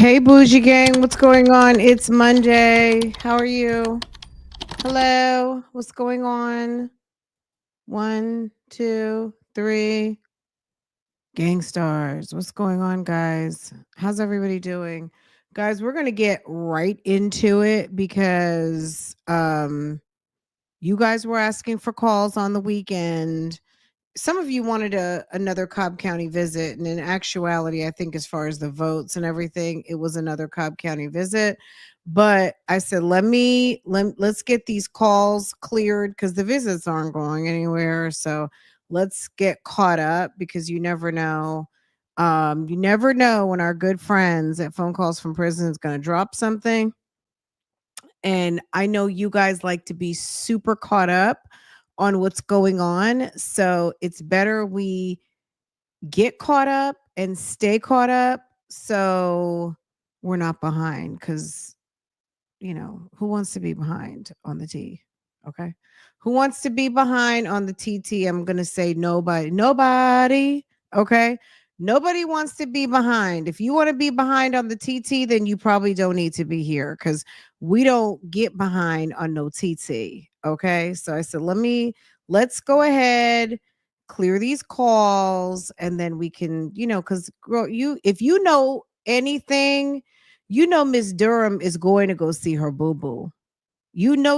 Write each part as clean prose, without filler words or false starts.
Hey, Bougie Gang, what's going on? It's Monday. How are you? Hello, what's going on? One, two, three. Gang stars, what's going on, guys? How's everybody doing? Guys, we're going to get right into it because you guys were asking for calls on the weekend. Some of you wanted another Cobb County visit, and in actuality, I think as far as the votes and everything, it was another Cobb County visit. But I said, let's get these calls cleared because the visits aren't going anywhere. So let's get caught up because you never know. You never know when our good friends at Phone Calls from Prison is going to drop something. And I know you guys like to be super caught up on what's going on. So it's better we get caught up and stay caught up so we're not behind because, who wants to be behind on the T? Okay. Who wants to be behind on the TT? I'm going to say nobody. Nobody. Okay. Nobody wants to be behind. If you want to be behind on the TT, then you probably don't need to be here because we don't get behind on no TT. Okay. So I said, let's go ahead, clear these calls, and then we can, because girl, if you know anything, Miss Durham is going to go see her boo boo.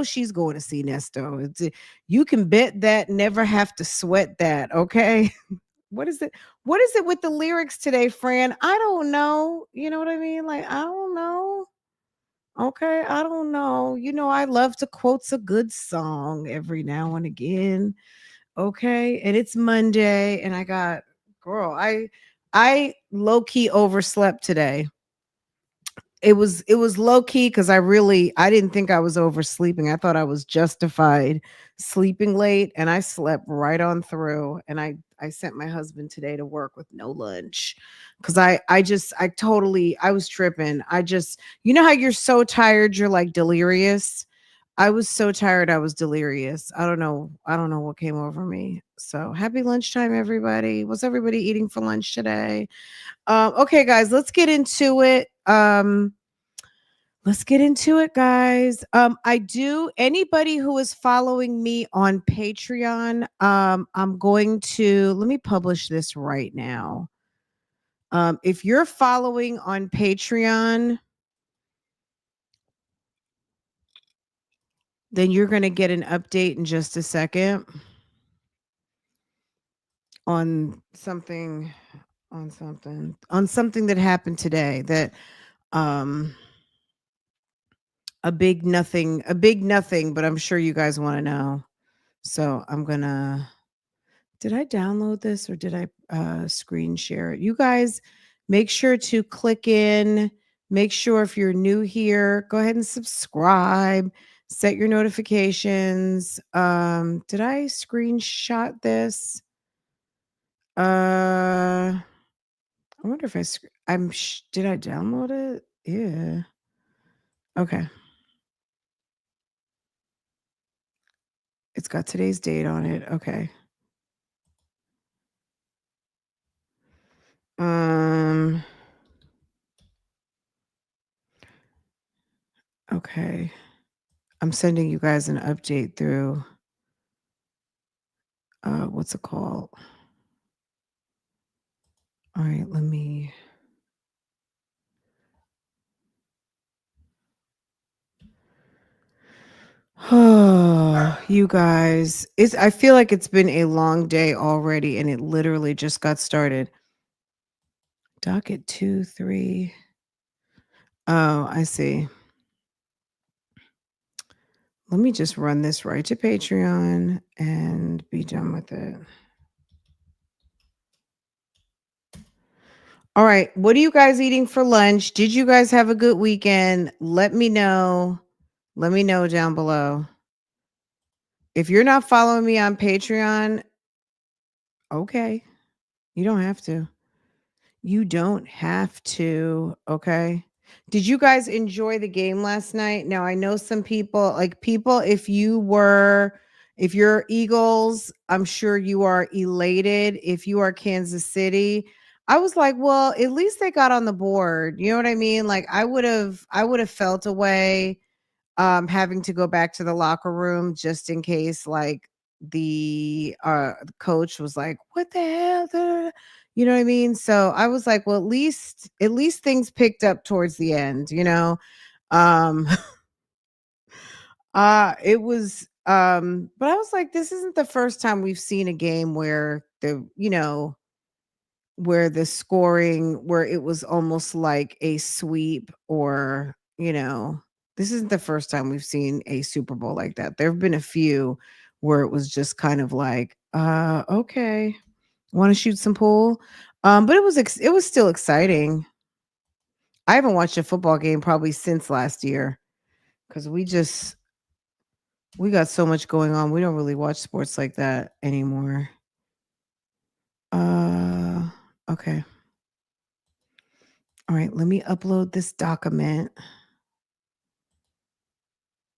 She's going to see Nesto. You can bet that, never have to sweat that. Okay. What is it? What is it with the lyrics today, Fran? I don't know. You know what I mean? Like, I don't know. Okay. I don't know. I love to quote a good song every now and again. Okay. And it's Monday and girl, I low key overslept today. It was low key because I didn't think I was oversleeping. I thought I was justified sleeping late, and I slept right on through. And I sent my husband today to work with no lunch because I was tripping. You know how you're so tired you're like delirious. I was so tired I was delirious. I don't know what came over me. So happy lunchtime, everybody. What's everybody eating for lunch today? Okay, guys, let's get into it. Let's get into it, guys. Anybody who is following me on Patreon, I'm going to let me publish this right now. If you're following on Patreon, then you're going to get an update in just a second on something that happened today that um a big nothing, but I'm sure you guys want to know. So I'm gonna did I download this or did I screen share it? You guys make sure to click in. Make sure if you're new here, go ahead and subscribe. Set your notifications. Did I screenshot this? I wonder if did I download it? Yeah. Okay. It's got today's date on it. Okay. Um okay. I'm sending you guys an update through what's it called? All right, let me Oh, you guys. I feel like it's been a long day already and it literally just got started. Docket 2, 3. Oh, I see. Let me just run this right to Patreon and be done with it. All right. What are you guys eating for lunch? Did you guys have a good weekend? Let me know. Let me know down below. If you're not following me on Patreon, okay. You don't have to. You don't have to, okay? Did you guys enjoy the game last night? Now, I know some people, if you're Eagles, I'm sure you are elated. If you are Kansas City, I was like, well, at least they got on the board. You know what I mean? Like I would have felt a way having to go back to the locker room just in case like the coach was like, "What the hell?" You know what I mean? So I was like, well, at least things picked up towards the end, you know. Um it was but I was like, this isn't the first time we've seen a game where the scoring where it was almost like a sweep or, this isn't the first time we've seen a Super Bowl like that. There've been a few where it was just kind of like, okay, want to shoot some pool? But it was still exciting. I haven't watched a football game probably since last year cuz we got so much going on. We don't really watch sports like that anymore. Uh okay. All right, let me upload this document.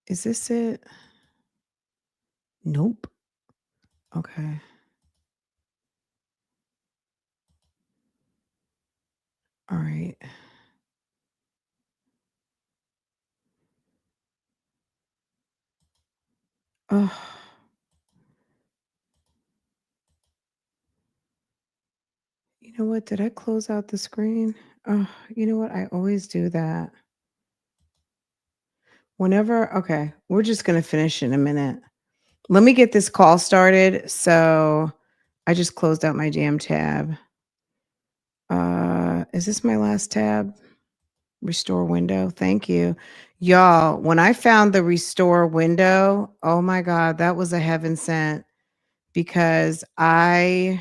Is this it? Nope. Okay. All right. Oh, you know what? Did I close out the screen? Oh, you know what? I always do that. Okay, we're just going to finish in a minute. Let me get this call started. So I just closed out my jam tab. Is this my last tab? Restore window. Thank you. Y'all, when I found the restore window, oh my God, that was a heaven sent because I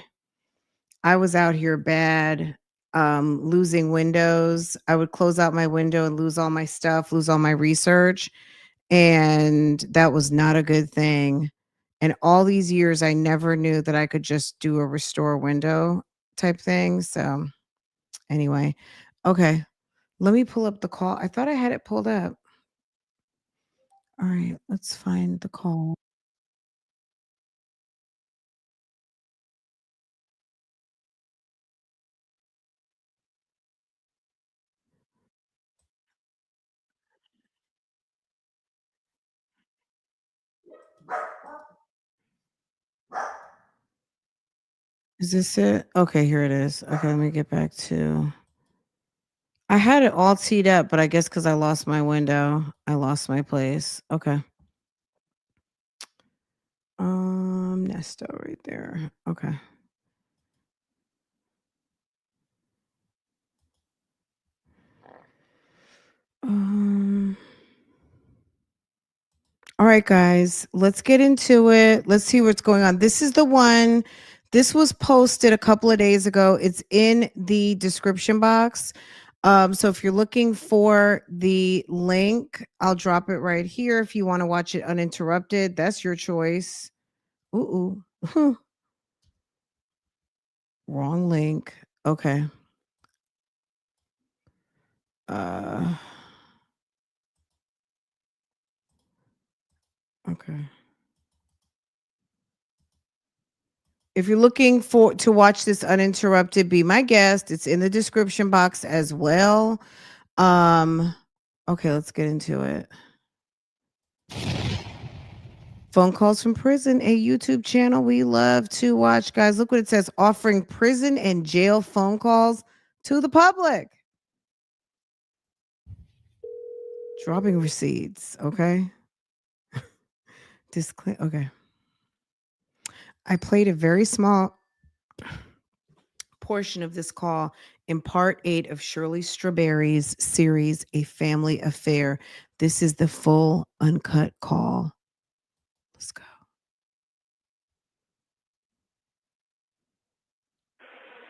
was out here bad, losing windows. I would close out my window and lose all my stuff, lose all my research, and that was not a good thing. And all these years, I never knew that I could just do a restore window type thing. So, anyway, okay, let me pull up the call. I thought I had it pulled up. All right, let's find the call. Is this it? Okay, here it is. Okay, let me get back to. I had it all teed up, but I guess because I lost my window, I lost my place. Okay. Nesto right there. Okay. Um, all right, guys, let's get into it. Let's see what's going on. This is the one. This was posted a couple of days ago. It's in the description box. So if you're looking for the link, I'll drop it right here. If you want to watch it uninterrupted, that's your choice. Ooh, wrong link. Okay. Uh, okay. If you're looking for to watch this uninterrupted, be my guest. It's in the description box as well. Um, okay, let's get into it. Phone calls from prison, a YouTube channel we love to watch. Guys, look what it says, offering prison and jail phone calls to the public. Dropping receipts, okay? Okay. I played a very small portion of this call in part 8 of Shirley Strawberry's series, A Family Affair. This is the full uncut call. Let's go.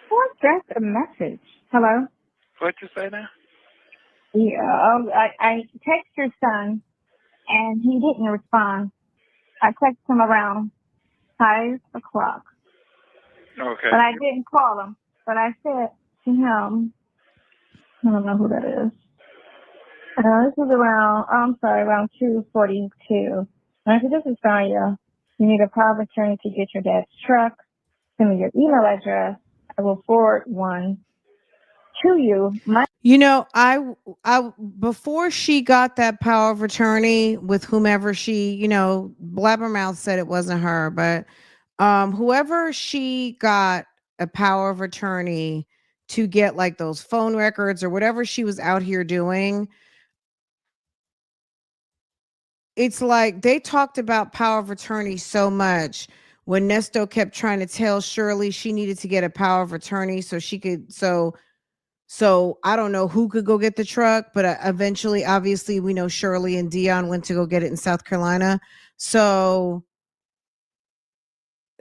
What's that a message? Hello? What you say now? Yeah, I text your son and he didn't respond. I texted him around 5 o'clock, Okay. but I didn't call him. But I said to him, I don't know who that is. This was around 2:42. And I said, this is Sonya. You need a power of attorney to get your dad's truck. Send me your email address. I will forward one to you. My You know, I before she got that power of attorney with whomever she, Blabbermouth said it wasn't her, but whoever she got a power of attorney to get like those phone records or whatever she was out here doing, it's like they talked about power of attorney so much when Nesto kept trying to tell Shirley she needed to get a power of attorney so she could so I don't know who could go get the truck, but eventually, obviously, we know Shirley and Deon went to go get it in South Carolina. So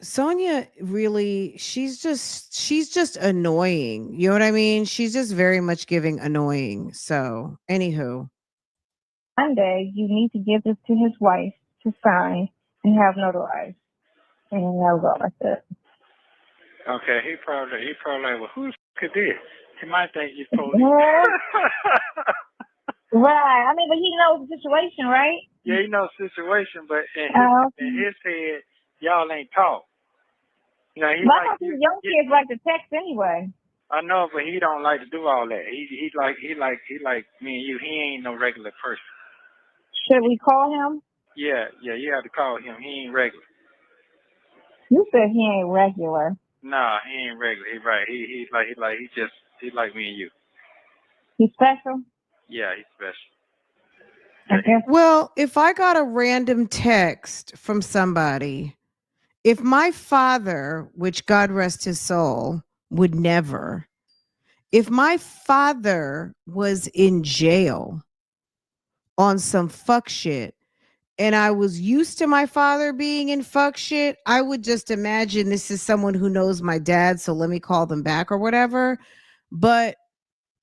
Sonya really, she's just annoying. You know what I mean? She's just very much giving annoying. So, anywho, Monday, you need to give this to his wife to sign and have notarized. And I'll go like that. Okay, he probably like, well, who's is this? He might think he's police. Yeah. Right. I mean, but he knows the situation, right? Yeah, he knows the situation, but in his head, y'all ain't talk. You know, he But I like thought these young kids like to text anyway. I know, but he don't like to do all that. He like me and you. He ain't no regular person. Should we call him? Yeah, you have to call him. He ain't regular. You said he ain't regular. Nah, he ain't regular. He right. He's like me and you. He's special? Yeah, he's special. I guess. well, if I got a random text from somebody, if my father, which God rest his soul, would never, if my father was in jail on some fuck shit and I was used to my father being in fuck shit, I would just imagine this is someone who knows my dad, so let me call them back or whatever. But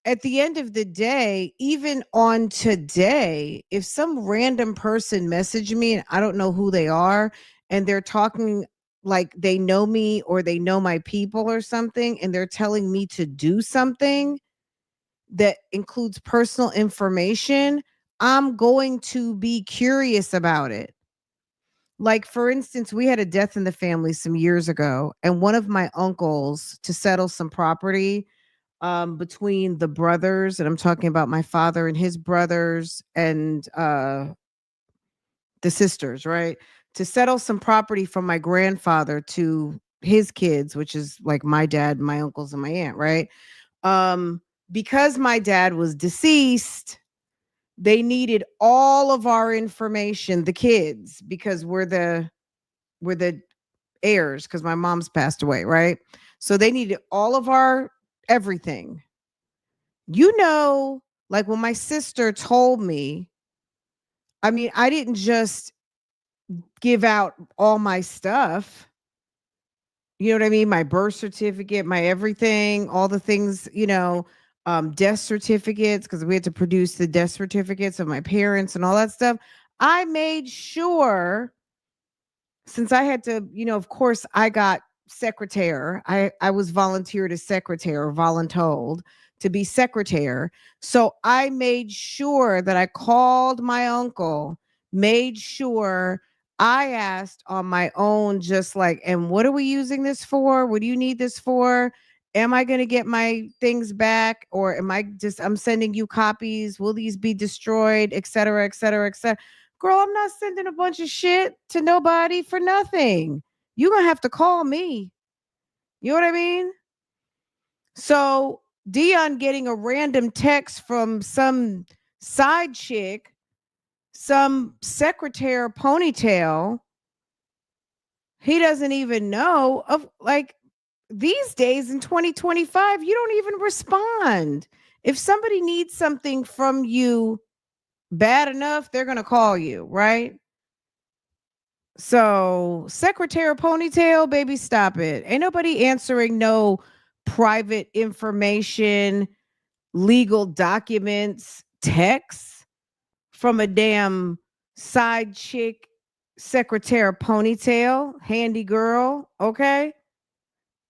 at the end of the day, even on today, if some random person messaged me and I don't know who they are and they're talking like they know me or they know my people or something and they're telling me to do something that includes personal information, I'm going to be curious about it. Like, for instance, we had a death in the family some years ago, and one of my uncles, to settle some property, between the brothers, and I'm talking about my father and his brothers and the sisters, right? To settle some property from my grandfather to his kids, which is like my dad, my uncles, and my aunt, right? Um, because my dad was deceased, they needed all of our information, the kids, because we're the heirs, because my mom's passed away, right? So they needed all of our everything. You know, like when my sister told me, I mean, I didn't just give out all my stuff. You know what I mean? My birth certificate, my everything, all the things, death certificates, because we had to produce the death certificates of my parents and all that stuff. I made sure, since I had to, of course, I got secretary. I was volunteered as secretary or voluntold to be secretary. So I made sure that I called my uncle, made sure I asked on my own, just like, and what are we using this for? What do you need this for? Am I going to get my things back? Or I'm sending you copies? Will these be destroyed, et cetera, et cetera, et cetera? Girl, I'm not sending a bunch of shit to nobody for nothing. You're going to have to call me. You know what I mean? So Deon getting a random text from some side chick, some secretary ponytail, he doesn't even know of, like, these days in 2025, you don't even respond. If somebody needs something from you bad enough, they're going to call you, right? So, Secretary Ponytail, baby, stop it. Ain't nobody answering no private information, legal documents, texts from a damn side chick, Secretary Ponytail, handy girl. Okay.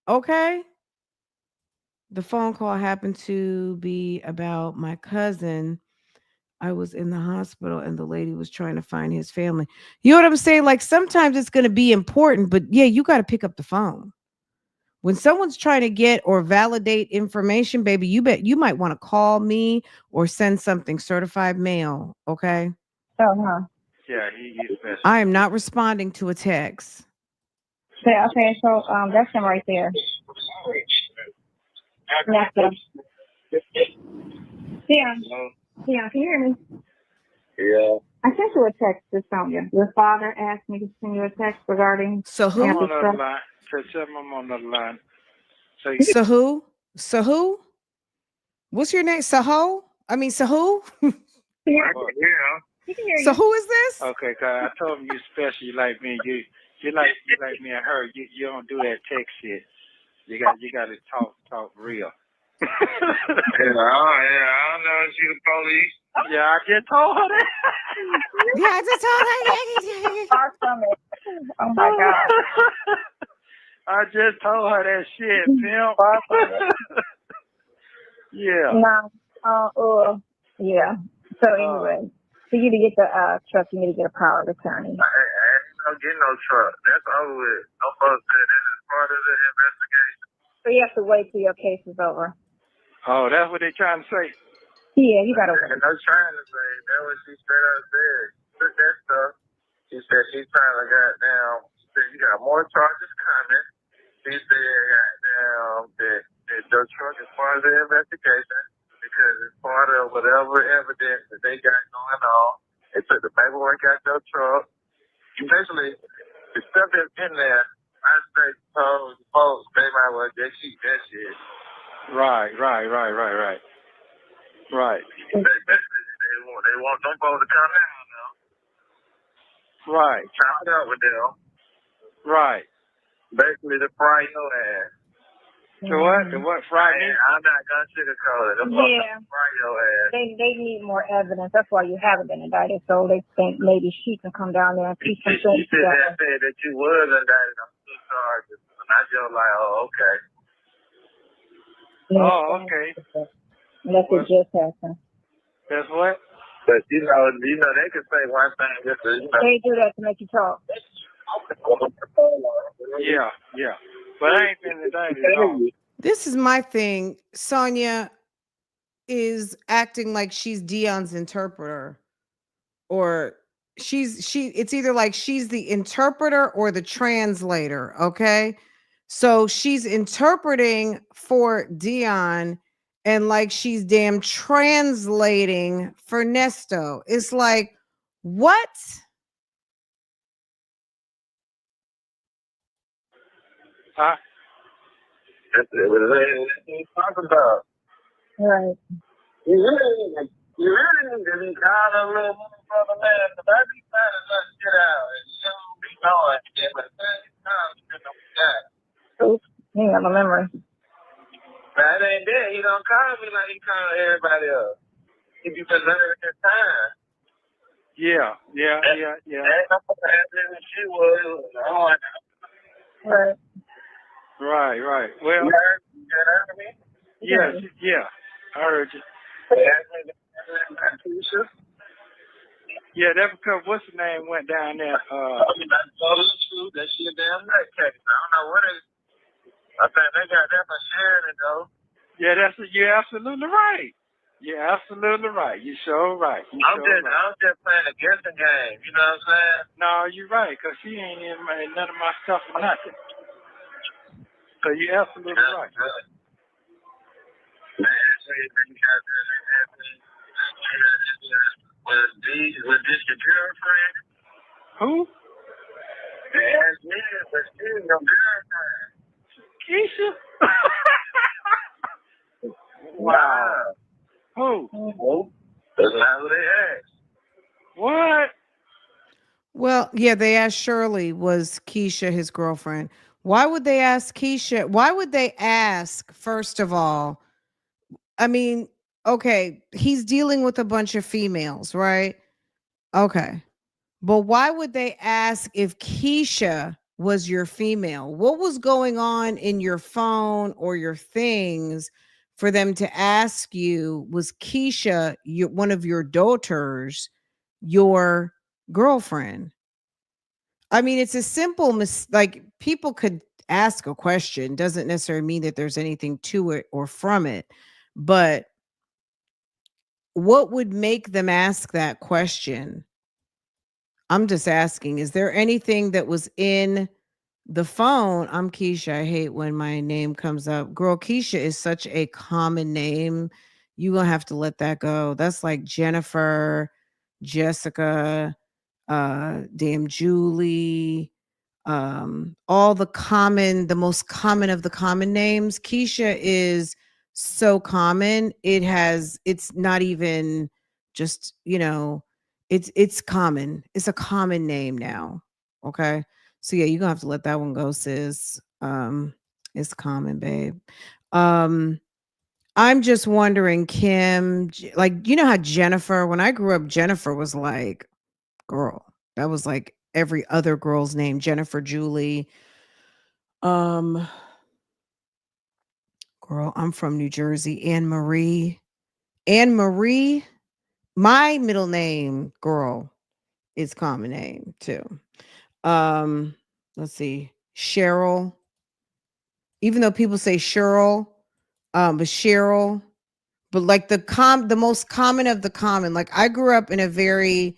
Okay. The phone call happened to be about my cousin. I was in the hospital and the lady was trying to find his family. You know what I'm saying? Like sometimes it's going to be important, but yeah, you got to pick up the phone. When someone's trying to get or validate information, baby, you might want to call me or send something certified mail. Okay. Uh-huh. Yeah, he's special. I am not responding to a text. Okay, so that's him right there. Nesto. Deon, Deon, can you hear me? Yeah. I sent you a text to Sonya. Your father asked me to send you a text regarding So I'm who? on the other line. Tell him I'm on the other line. So So who? So who? What's your name? Saho? I mean, Sahu? Yeah. He can hear So you. who is this? okay, cause I told him you special. You like me. You like me and her. You don't do that text shit. You got to talk real. Yeah, I don't know if she the police. Yeah, I just told her that. Yeah, I just told her. Far from it. Oh my God. I just told her that shit, pimp. Far from it. Yeah. No. Yeah. So anyway, for you to get the truck, you need to get a power of attorney. I ain't no getting no truck. That's over with. I'm supposed to say that is part of the investigation. So you have to wait till your case is over. Oh, that's what they trying to say. Yeah, you gotta wait. And I'm trying to say, that's what she straight up said. Took that stuff. She said she's trying to she said you got more charges coming. She said that the truck is part of the investigation because it's part of whatever evidence that they got going on. They took the paperwork out your truck. Essentially, the stuff that's in there, I say told folks they might well just keep that shit. Right. They want them folks to come down now. Right. Chop it up with them. Right. Basically, to fry your ass. To what? To what? Friday? I'm not gonna sugarcoat it. Them folks fry your ass. They need more evidence. That's why you haven't been indicted. So they think maybe she can come down there and piece some She things said together. that you was indicted on 2 charges. And I just like, oh, okay. Oh, okay. Unless it just happened. That's what? But you know, they could say one thing just to, They do that to make you talk. Yeah. But I ain't been indicted at all. This is my thing. Sonya is acting like she's Deon's interpreter, or it's either like she's the interpreter or the translator. Okay. So she's interpreting for Deon and like she's damn translating for Nesto. It's like, what? Huh? That's what they talk about. Right. You really need to be called a little motherfucker, man. Because I be trying to let shit out. And you don't be knowing shit. But at the same time, you know that. Oops. You have a memory. That ain't that. He don't call me like he call everybody else. He be preserving his time. Yeah. Ain't no fucking happening with you was. Right. Right. Well, You heard me? yeah. I heard you. Yeah, that because what's the name went down there. That she a damn nutcase. I don't know what it is. I think they got that for sharing it though. Yeah, you're absolutely right. You're absolutely right. You're sure right. I'm just playing a guessing game. You know what I'm saying? No, you're right, because she ain't in none of my stuff or nothing. So you're absolutely right. Man, was this your girlfriend? Who? They asked me, was she your girlfriend? Keisha? Wow. Who? That's not what they asked. What? Well, yeah, they asked Shirley, was Keisha his girlfriend? Why would they ask Keisha? Why would they ask, first of all? I mean, okay, he's dealing with a bunch of females, right? Okay. But why would they ask if Keisha was your female? What was going on in your phone or your things for them to ask you, was Keisha, one of your daughters, your girlfriend? I mean, it's a simple like people could ask a question. Doesn't necessarily mean that there's anything to it or from it. But what would make them ask that question? I'm just asking, is there anything that was in the phone? I'm Keisha. I hate when my name comes up. Girl, Keisha is such a common name. You're going to have to let that go. That's like Jennifer, Jessica, damn Julie, all the most common of the common names. Keisha is so common. It's not even just, it's common. It's a common name now. Okay. So yeah, you're gonna have to let that one go, sis. It's common, babe. Um, I'm just wondering, Kim, like, you know how Jennifer, when I grew up, Jennifer was like, girl, that was like every other girl's name, Jennifer, Julie. Um, Girl, I'm from New Jersey, Anne Marie. Anne Marie, my middle name, girl, is common name too. Um, let's see, Cheryl. Even though people say Cheryl, but Cheryl, but like the most common of the common. Like I grew up in a very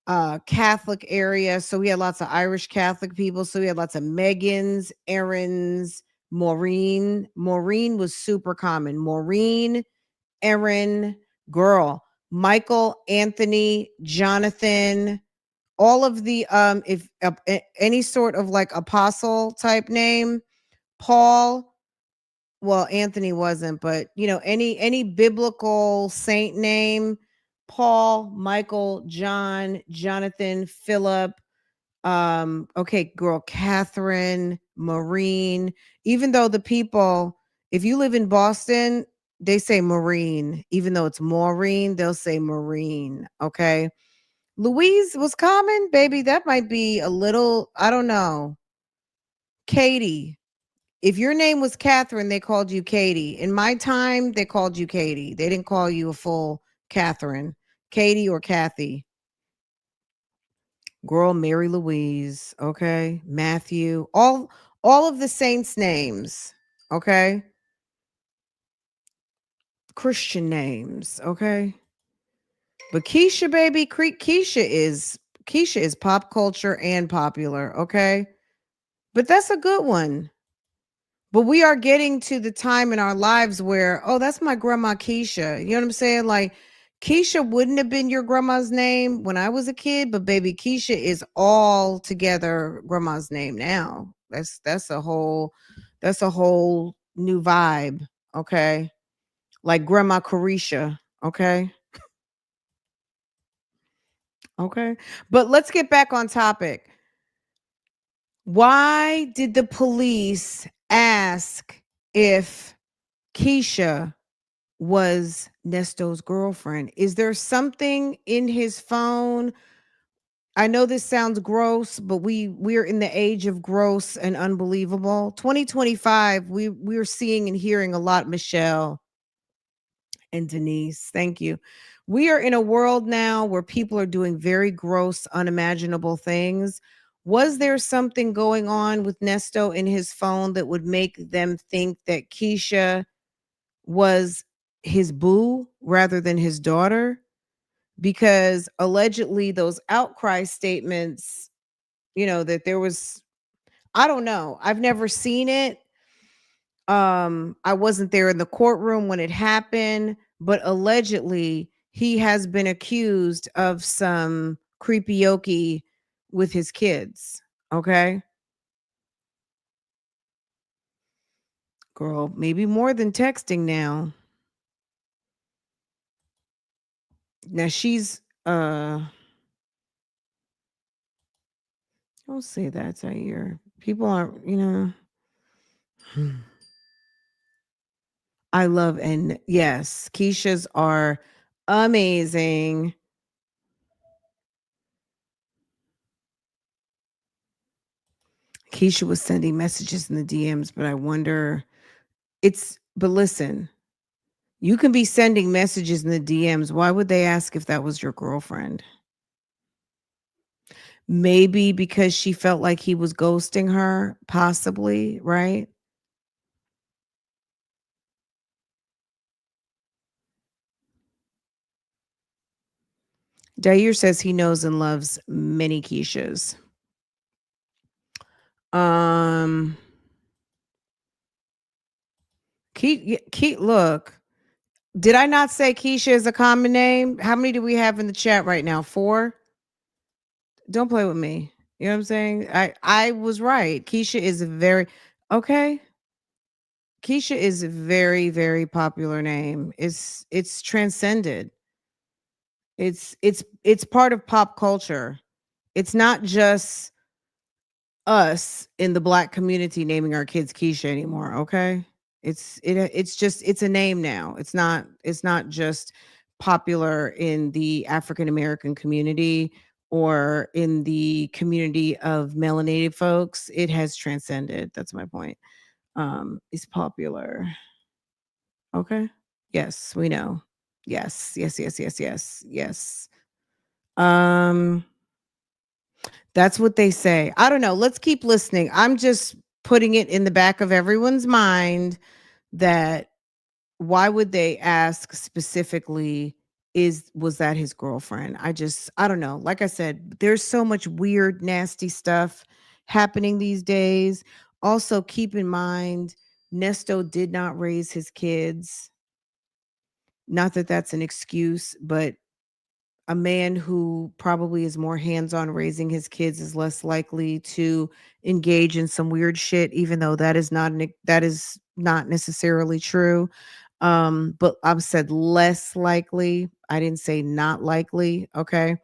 Catholic area, so we had lots of Irish Catholic people. So we had lots of Megans, Aaron's, Maureen. Maureen was super common. Maureen, Aaron, girl, Michael, Anthony, Jonathan, all of the if any sort of like apostle type name, Paul. Well, Anthony wasn't, but any biblical saint name, Paul, Michael, John, Jonathan, Philip, okay, girl, Catherine, Maureen. Even though the people, if you live in Boston, they say Marine. Even though it's Maureen, they'll say Marine. Okay. Louise was common, baby. That might be a little, I don't know. Katie. If your name was Catherine, they called you Katie. In my time, they called you Katie. They didn't call you a full Catherine, Katie or Kathy. Girl, Mary Louise, okay? Matthew, all of the saints' names, okay? Christian names, okay? But Keisha, baby, Keisha is pop culture and popular, okay? But that's a good one. But we are getting to the time in our lives where, oh, that's my grandma Keisha. You know what I'm saying? Like Keisha wouldn't have been your grandma's name when I was a kid, but baby, Keisha is all together grandma's name now. That's a whole new vibe. Okay. Like Grandma Carisha. Okay. Okay. But let's get back on topic. Why did the police ask if Keisha was Nesto's girlfriend? Is there something in his phone? I know this sounds gross, but we're in the age of gross and unbelievable. 2025, we're seeing and hearing a lot, Michelle and Denise. Thank you. We are in a world now where people are doing very gross, unimaginable things. Was there something going on with Nesto in his phone that would make them think that Keisha was his boo rather than his daughter? Because allegedly those outcry statements, that there was, I don't know, I've never seen it. I wasn't there in the courtroom when it happened, but allegedly he has been accused of some creepy with his kids. Okay. Girl, maybe more than texting now. Now she's don't say that, Zaire. People aren't, I love, and yes, Keisha's are amazing. Keisha was sending messages in the DMs, but I wonder, but listen, you can be sending messages in the DMs. Why would they ask if that was your girlfriend? Maybe because she felt like he was ghosting her, possibly, right? Dair says he knows and loves many Keishas. Um, look, did I not say Keisha is a common name? How many do we have in the chat right now? 4? Don't play with me. You know what I'm saying? I was right. Keisha is a very okay. Keisha is a very, very popular name. It's transcended. It's part of pop culture. It's not just us in the Black community naming our kids Keisha anymore, okay? It's a name now. It's not just popular in the African American community or in the community of melanated folks. It has transcended. That's my point. It's popular. Okay? Yes, we know. Yes. Yes, yes, yes, yes. Yes. Um That's what they say. I don't know. Let's keep listening. I'm just putting it in the back of everyone's mind that why would they ask specifically was that his girlfriend? I don't know. Like I said, there's so much weird, nasty stuff happening these days. Also, keep in mind, Nesto did not raise his kids. Not that that's an excuse, but a man who probably is more hands-on raising his kids is less likely to engage in some weird shit, even though that is not necessarily true. But I've said less likely. I didn't say not likely. Okay.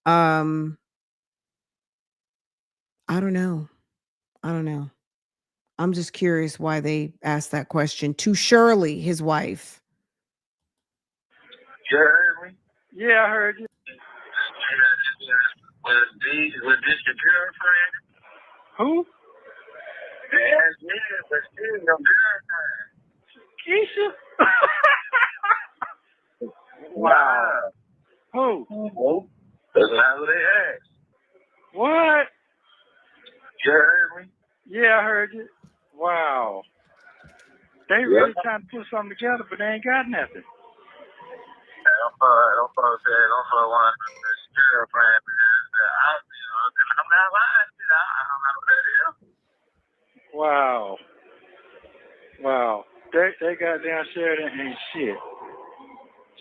Um, I don't know. I don't know. I'm just curious why they asked that question to Shirley, his wife. You heard me? Yeah, I heard you. Was this your girlfriend? Who? Yes, but still your girlfriend. Keisha? Wow. Who? Well, that's not what they asked. What? You heard me? Yeah, I heard you. Wow. They really trying to put something together, but they ain't got nothing. Don't fuck say, don't fuck one of this girlfriend, man. I'm not lying. I don't know what that is. Wow. Wow. They goddamn Sheridan ain't shit.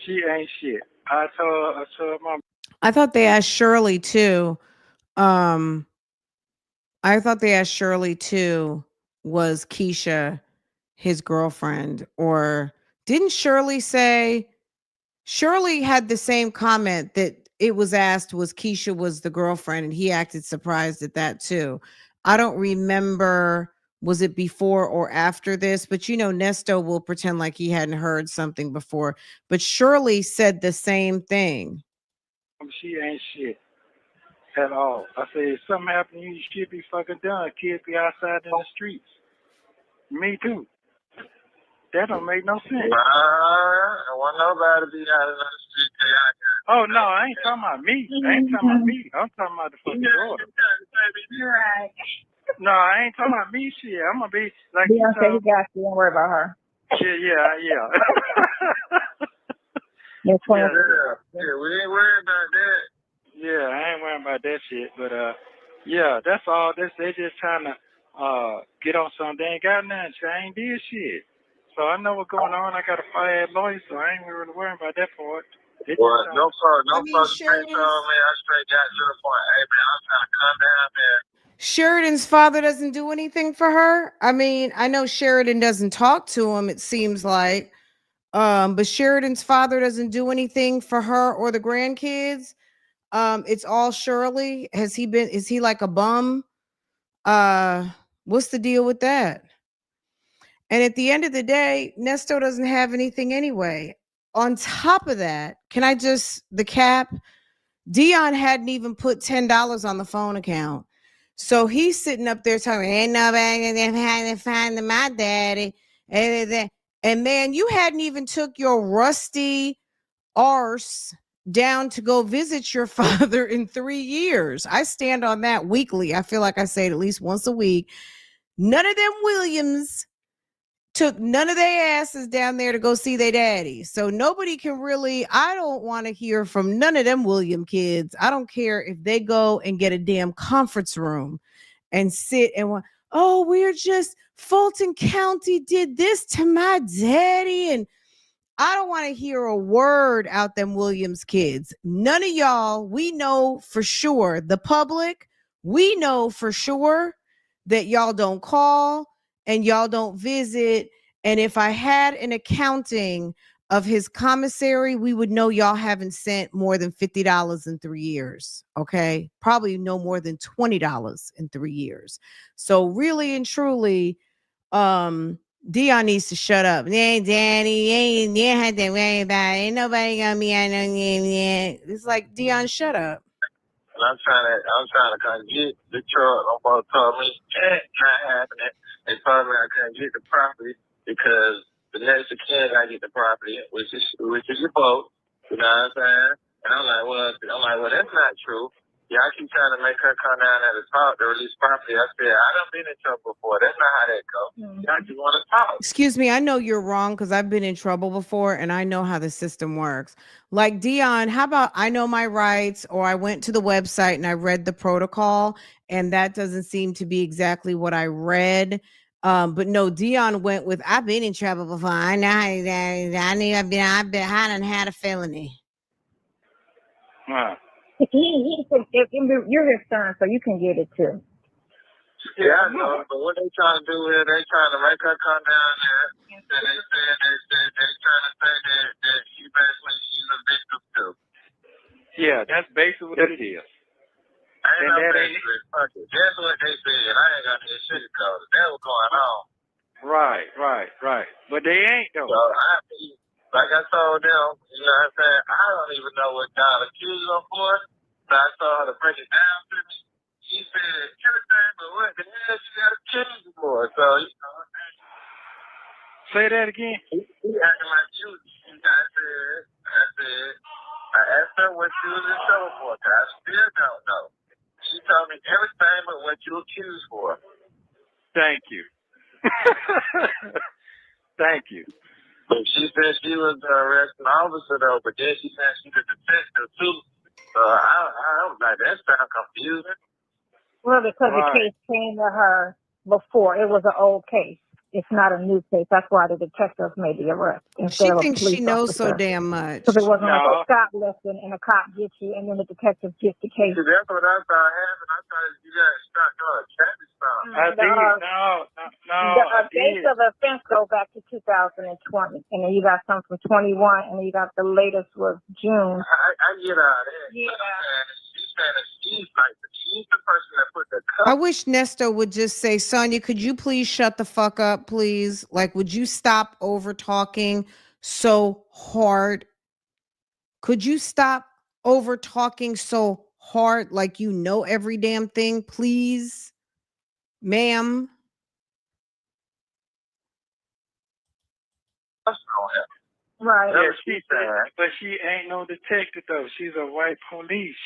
She ain't shit. I told my I thought they asked Shirley too. Um, I thought they asked Shirley too, was Keisha his girlfriend? Or didn't Shirley say Shirley had the same comment that it was asked was Keisha was the girlfriend, and he acted surprised at that too. I don't remember was it before or after this, but Nesto will pretend like he hadn't heard something before. But Shirley said the same thing. she ain't shit at all. I said, if something happened to you, you should be fucking done. Kids be outside in the streets. Me too. That don't make no sense. I want nobody to be out in the street. Oh, no, I ain't talking about me. I ain't talking about me. I'm talking about the fucking daughter. You're right. No, I ain't talking about me. Shit, I'm going to be like Deon said he got you. Don't worry about her. Yeah. Your twin. Yeah, we ain't worried about that. Yeah, I ain't worrying about that shit. But, yeah, that's all. They just trying to get on something. They ain't got nothing. I ain't did shit. So I know what's going on. I got a fire lawyer, so I ain't really worrying about that part. Well, no fuck straight told me. I straight got to the point. Hey, man, I'm trying to come down there. Sheridan's father doesn't do anything for her. I mean, I know Sheridan doesn't talk to him, it seems like. But Sheridan's father doesn't do anything for her or the grandkids. It's all Shirley. Is he like a bum? What's the deal with that? And at the end of the day, Nesto doesn't have anything anyway. On top of that, the cap? Deon hadn't even put $10 on the phone account. So he's sitting up there telling me, ain't nobody gonna find my daddy. And man, you hadn't even took your rusty arse down to go visit your father in 3 years. I stand on that weekly. I feel like I say it at least once a week. None of them Williams took none of their asses down there to go see their daddy. So nobody can really, I don't want to hear from none of them William kids. I don't care if they go and get a damn conference room and sit and oh, we're just Fulton County did this to my daddy. And I don't want to hear a word out them Williams kids. None of y'all, we know for sure, the public, we know for sure that y'all don't call and y'all don't visit. And if I had an accounting of his commissary, we would know y'all haven't sent more than $50 in 3 years. Okay. Probably no more than $20 in 3 years. So really and truly, Deon needs to shut up. Hey, Daddy, you ain't have to worry about it. Ain't nobody gonna be on no game. It's like, Deon, shut up. And I'm trying to kind of get the truck. My boss told me that's not happening. They told me I couldn't get the property because the next of kin I get the property, which is your boat. You know what I'm saying? And I'm like, well, that's not true. Y'all keep trying to make her come down there to talk to release property. I said, I done been in trouble before. That's not how that goes. Y'all just want to talk. Excuse me, I know you're wrong because I've been in trouble before and I know how the system works. Like, Deon, how about I know my rights, or I went to the website and I read the protocol and that doesn't seem to be exactly what I read. But no, Deon went with, I've been in trouble before. I know I've been had a felony. Huh. You're his son, so you can get it too. Yeah, I know, but what they trying to do is they trying to make her come down there. And they trying to say that she's a victim too. Yeah, that's basically what it is. Ain't no basically. Fuck it. That's what they said. I ain't got that shit coded. That was going on. Right. But they ain't though. So like I told them, you know what I'm saying? I don't even know what y'all accused them for. So I told her to break it down to me. She said, everything, but what the hell she got accused you for? So, you know what I'm saying? Say that again. He acting like you. I asked her what she was in trouble for. I still don't know. She told me everything but what you accused for. Thank you. Thank you. But she said she was the arresting officer though, but then she said she was the detective too. So I was like, that sounds confusing. Well, because the case came to her before. It was an old case. It's not a new case. That's why the detectives made the arrest. She thinks she knows so damn much. Because it wasn't like a stop lesson and a cop gets you and then the detective gets the case. See, that's what I thought happened. I thought you guys stuck on a traffic stop. The dates of the offense go back to 2020. And then you got some from 21 and then you got the latest was June. I get all that. Yeah. She's the person that put the cup. I wish Nesto would just say, Sonya, could you please shut the fuck up, please? Like, would you stop over talking so hard? Could you stop over talking so hard like you know every damn thing, please? Ma'am. Right. Yeah, but she ain't no detective though. She's a white police.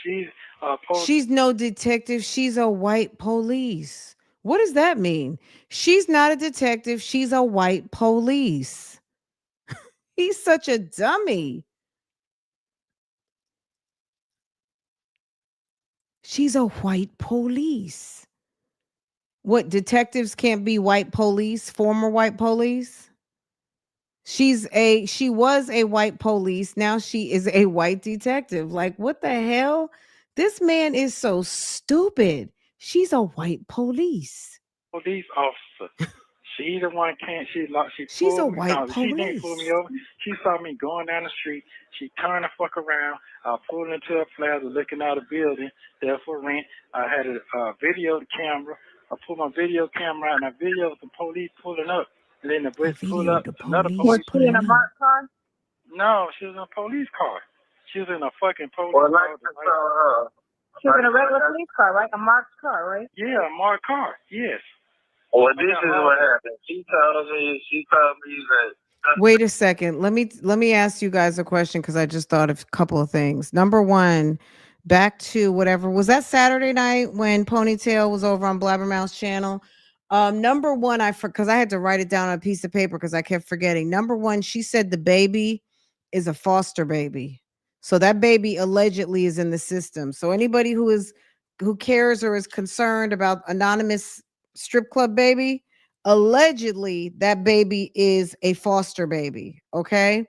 She's no detective. She's a white police. What does that mean? She's not a detective. She's a white police. He's such a dummy. She's a white police. What, detectives can't be white police, former white police? She was a white police. Now she is a white detective. Like, what the hell? This man is so stupid. She's a white police. Police officer. She's the one She's a white police. She didn't pull me over. She saw me going down the street. She turned the fuck around. I pulled into a plaza looking out a building there for rent. I had a video camera. I pulled my video camera out and I videoed the police pulling up. And then the bus pulled up. Another police. Was she in a marked car? No, she was in a police car. She was in a fucking police car. She was in a regular police car, right? A marked car, right? Yeah, a marked car. Yes. Well, this is what happened. She told me that Wait a second. Let me ask you guys a question because I just thought of a couple of things. Number one, back to whatever was that Saturday night when Ponytail was over on Blabbermouth's channel. Number one, because I had to write it down on a piece of paper because I kept forgetting. Number one, she said the baby is a foster baby. So that baby allegedly is in the system. So anybody who cares or is concerned about anonymous strip club baby, allegedly that baby is a foster baby. Okay,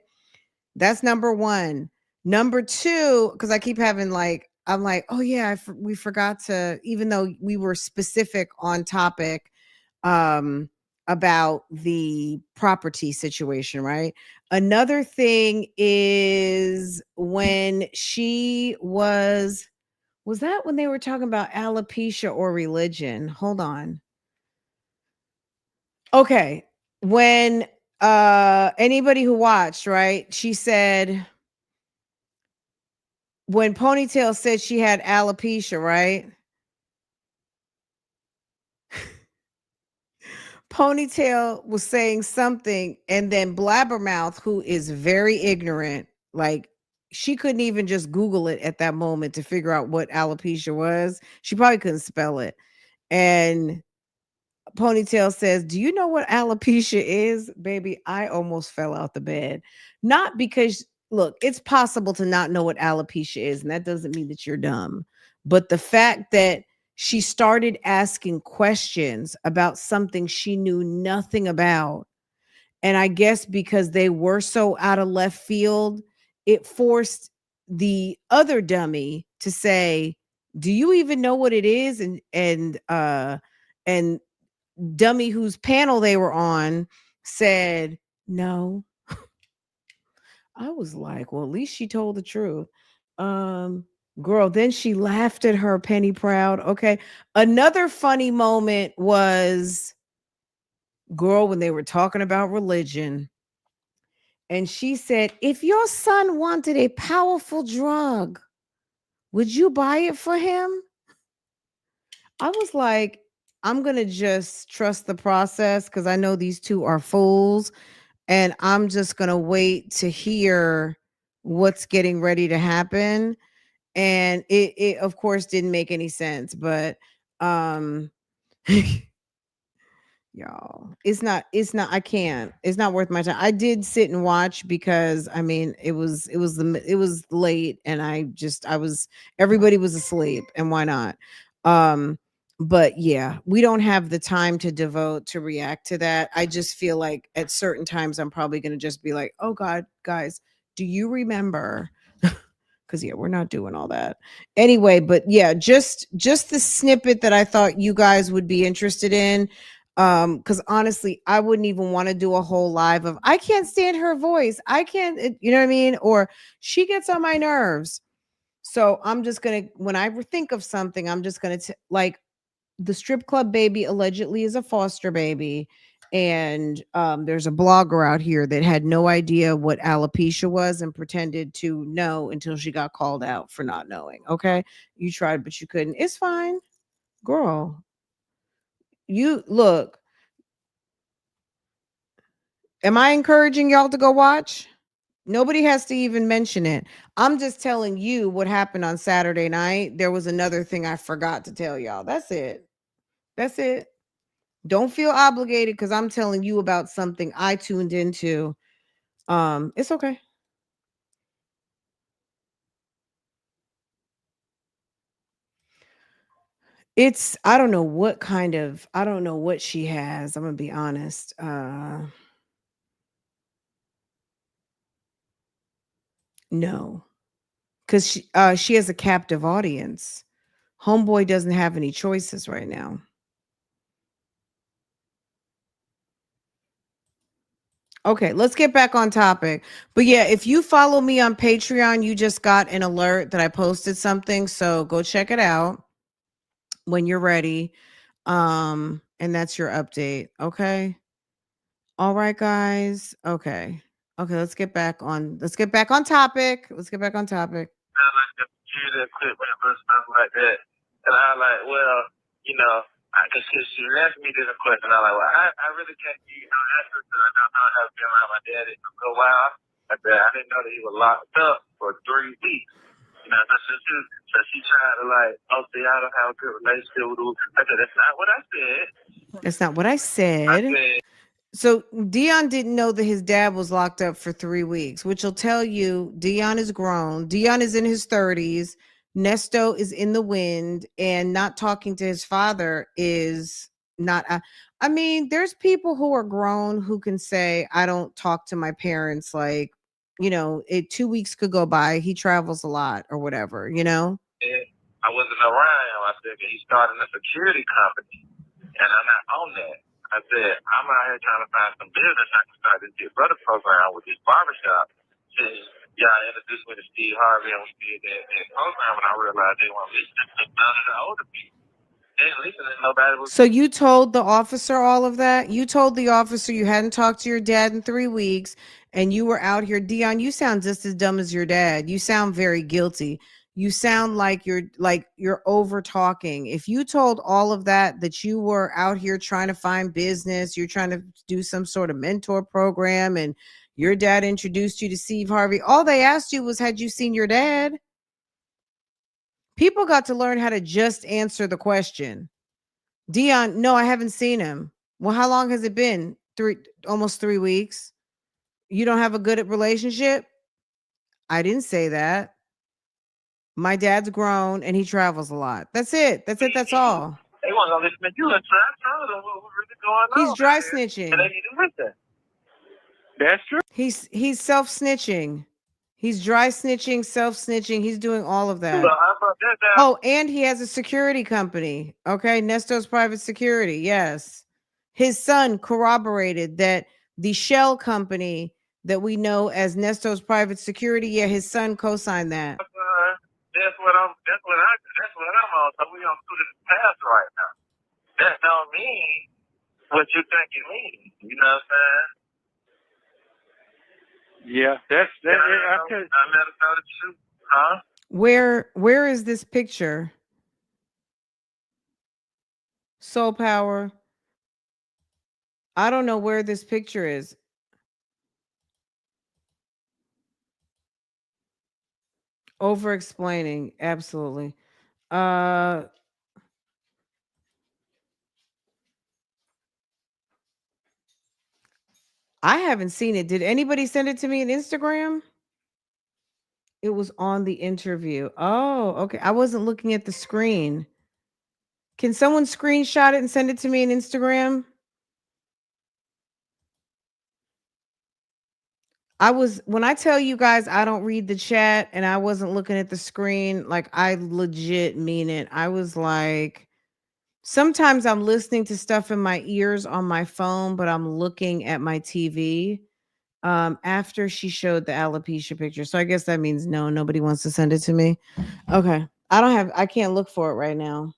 that's number one. Number two, because I keep having I'm like, oh yeah, we forgot to, even though we were specific on topic about the property situation, right? Another thing is when she was that when they were talking about alopecia or religion? Hold on. Okay. When anybody who watched, right? She said when Ponytail said she had alopecia, right? Ponytail was saying something, and then Blabbermouth, who is very ignorant, like she couldn't even just Google it at that moment to figure out what alopecia was. She probably couldn't spell it. And Ponytail says, "Do you know what alopecia is?" Baby, I almost fell out the bed. Not because, look, it's possible to not know what alopecia is, and that doesn't mean that you're dumb. But the fact that she started asking questions about something she knew nothing about, and I guess because they were so out of left field, it forced the other dummy to say, "Do you even know what it is?" And dummy whose panel they were on said no. I was like, well, at least she told the truth. um Girl, then she laughed at her, Penny Proud. Okay, another funny moment was, girl, when they were talking about religion, and she said, if your son wanted a powerful drug, would you buy it for him? I was like, I'm gonna just trust the process because I know these two are fools, and I'm just going to wait to hear what's getting ready to happen. And it of course didn't make any sense, but um y'all, I can't, it's not worth my time. I did sit and watch because I mean it was late, and I was, everybody was asleep, and why not? But yeah, we don't have the time to devote to react to that. I just feel like at certain times I'm probably going to just be like, oh god, guys, do you remember? Because yeah, we're not doing all that anyway. But yeah, just the snippet that I thought you guys would be interested in. Because honestly, I wouldn't even want to do a whole live of, I can't stand her voice, I can't, you know what I mean, or she gets on my nerves. So I'm just gonna, when I think of something, I'm just gonna like, the strip club baby allegedly is a foster baby. And there's a blogger out here that had no idea what alopecia was and pretended to know until she got called out for not knowing. Okay, you tried but you couldn't. It's fine, girl. You look, am I encouraging y'all to go watch? Nobody has to even mention it. I'm just telling you what happened on Saturday night. There was another thing I forgot to tell y'all. That's it. That's it. Don't feel obligated because I'm telling you about something I tuned into. It's okay. It's, I don't know what kind of, I don't know what she has. I'm gonna be honest. No, because she has a captive audience. Homeboy doesn't have any choices right now. Okay, let's get back on topic. But yeah, if you follow me on Patreon, you just got an alert that I posted something. So go check it out when you're ready. And that's your update. Okay. All right, guys. Okay. Okay, let's get back on topic. Let's get back on topic. I like the computer equipment and stuff like that. And I like, well, you know, Because she asked me this question, I'm like, well, I really can't give you no answer because I don't know how to be around my daddy for a while. I said, I didn't know that he was locked up for 3 weeks. So she tried to like, oh, see, I don't have a good relationship with you. I said, that's not what I said. That's not what I said. So Deon didn't know that his dad was locked up for 3 weeks, which will tell you Deon is grown. Deon is in his 30s. Nesto is in the wind, and not talking to his father is not. I mean, there's people who are grown who can say, I don't talk to my parents. Like, 2 weeks could go by. He travels a lot or whatever, I wasn't around. I said, he's starting a security company, and I'm not on that. I said, I'm out here trying to find some business. I can start this Big Brother program with this barbershop. Y'all introduced me to Steve Harvey, and we did that program, and I realized they weren't listening to none of the older people. They didn't listen to nobody. So you told the officer all of that? You told the officer you hadn't talked to your dad in 3 weeks, and you were out here. Deon, you sound just as dumb as your dad. You sound very guilty. You sound like you're over talking. If you told all of that you were out here trying to find business, you're trying to do some sort of mentor program, and your dad introduced you to Steve Harvey, all they asked you was, had you seen your dad? People got to learn how to just answer the question. Deon, no, I haven't seen him. Well, how long has it been? Almost 3 weeks. You don't have a good relationship? I didn't say that. My dad's grown and he travels a lot. That's it. That's all. They want to listen to you and try to tell them what's really going on. He's dry snitching. And they need to listen. That's true. He's self-snitching. He's dry snitching, self-snitching. He's doing all of that. Oh, and he has a security company. Okay, Nesto's Private Security. Yes. His son corroborated that the shell company that we know as Nesto's Private Security, his son co-signed that. That's what I'm on. So we on through this path right now. That don't mean what you think it means. You know what I'm saying? Yeah, that's that. I tell you. I never know the truth, huh? Where is this picture? Soul Power. I don't know where this picture is. Over explaining, absolutely. I haven't seen it. Did anybody send it to me on Instagram? It was on the interview. Oh, okay. I wasn't looking at the screen. Can someone screenshot it and send it to me on Instagram? When I tell you guys I don't read the chat and I wasn't looking at the screen, like I legit mean it. I was like, sometimes I'm listening to stuff in my ears on my phone, but I'm looking at my TV. After she showed the alopecia picture. So I guess that means no, nobody wants to send it to me. Okay. I can't look for it right now.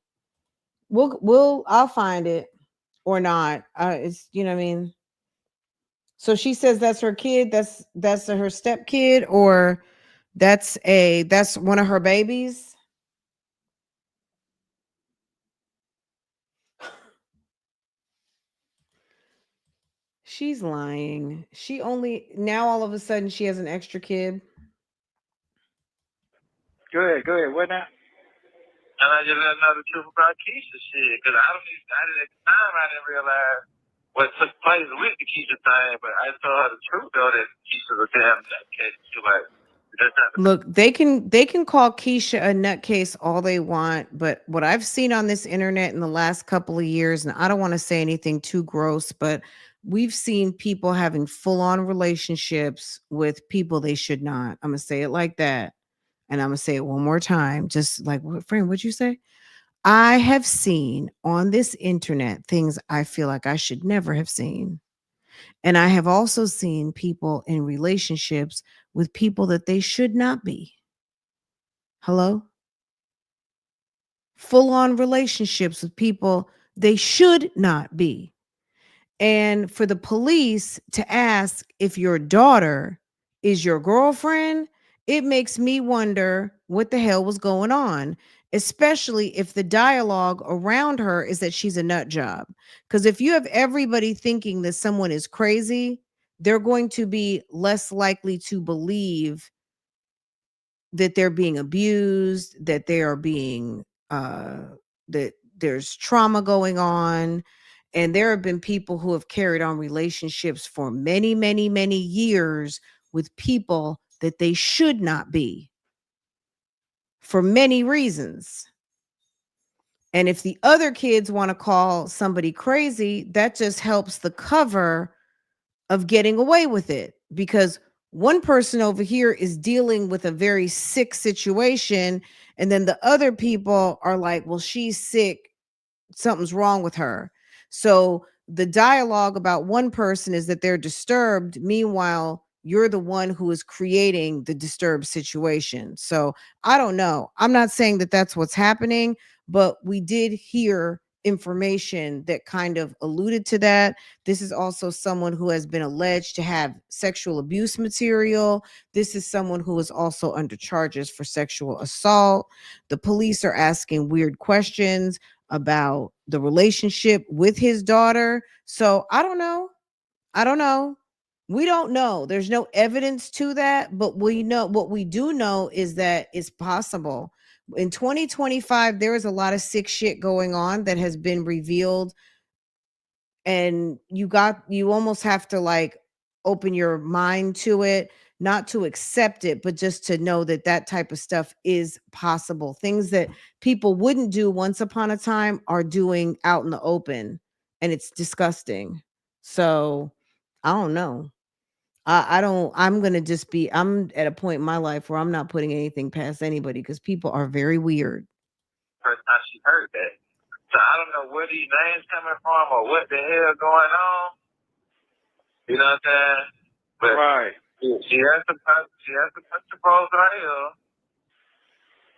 I'll find it or not. It's, you know what I mean? So she says that's her kid. That's her step kid, or that's one of her babies. She's lying. Now all of a sudden she has an extra kid. Go ahead. What now? And I just didn't know the truth about Keisha shit. Because at the time, I didn't realize what took place with the Keisha thing. But I told her the truth, though, that Keisha was a damn nutcase. She like, look, they can call Keisha a nutcase all they want. But what I've seen on this internet in the last couple of years, and I don't want to say anything too gross, but we've seen people having full-on relationships with people they should not. I'm going to say it like that. And I'm going to say it one more time. Just like, friend, what'd you say? I have seen on this internet things I feel like I should never have seen. And I have also seen people in relationships with people that they should not be. Hello? Full-on relationships with people they should not be. And for the police to ask if your daughter is your girlfriend, it makes me wonder what the hell was going on. especially if the dialogue around her is that she's a nut job. Because if you have everybody thinking that someone is crazy, they're going to be less likely to believe that they're being abused, that they are being that there's trauma going on. And there have been people who have carried on relationships for many, many, many years with people that they should not be for many reasons. And if the other kids want to call somebody crazy, that just helps the cover of getting away with it, because one person over here is dealing with a very sick situation, and then the other people are like, well, she's sick, something's wrong with her. So the dialogue about one person is that they're disturbed. Meanwhile, you're the one who is creating the disturbed situation. So I don't know. I'm not saying that that's what's happening, but we did hear information that kind of alluded to that. This is also someone who has been alleged to have sexual abuse material. This is someone who is also under charges for sexual assault. The police are asking weird questions about the relationship with his daughter. So I don't know. I don't know. We don't know. There's no evidence to that, but we know what we do know is that it's possible. In 2025, there is a lot of sick shit going on that has been revealed, and you almost have to like open your mind to it, not to accept it, but just to know that that type of stuff is possible. Things that people wouldn't do once upon a time are doing out in the open, and it's disgusting. So I don't know. I don't, I'm gonna just be, I'm at a point in my life where I'm not putting anything past anybody because people are very weird. First time she heard that. So I don't know where these names coming from or what the hell going on. You know what I'm saying? But Right. she has to propose right here.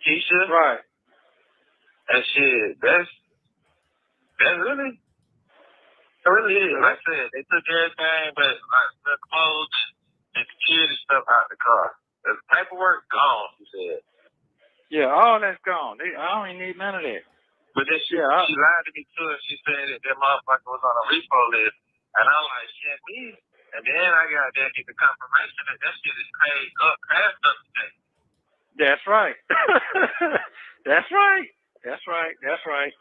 Keisha. Right. And shit, that's really, it really is. Like I said, they took everything but like the clothes and security stuff out the car. The paperwork gone, she said. Yeah, all that's gone. I don't even need none of that. But then she lied to me too, and she said that motherfucker was on a repo list. And I'm like, shit, me. And then I got there get the confirmation that shit is paid up past up today. That's right. That's right. That's right. That's right.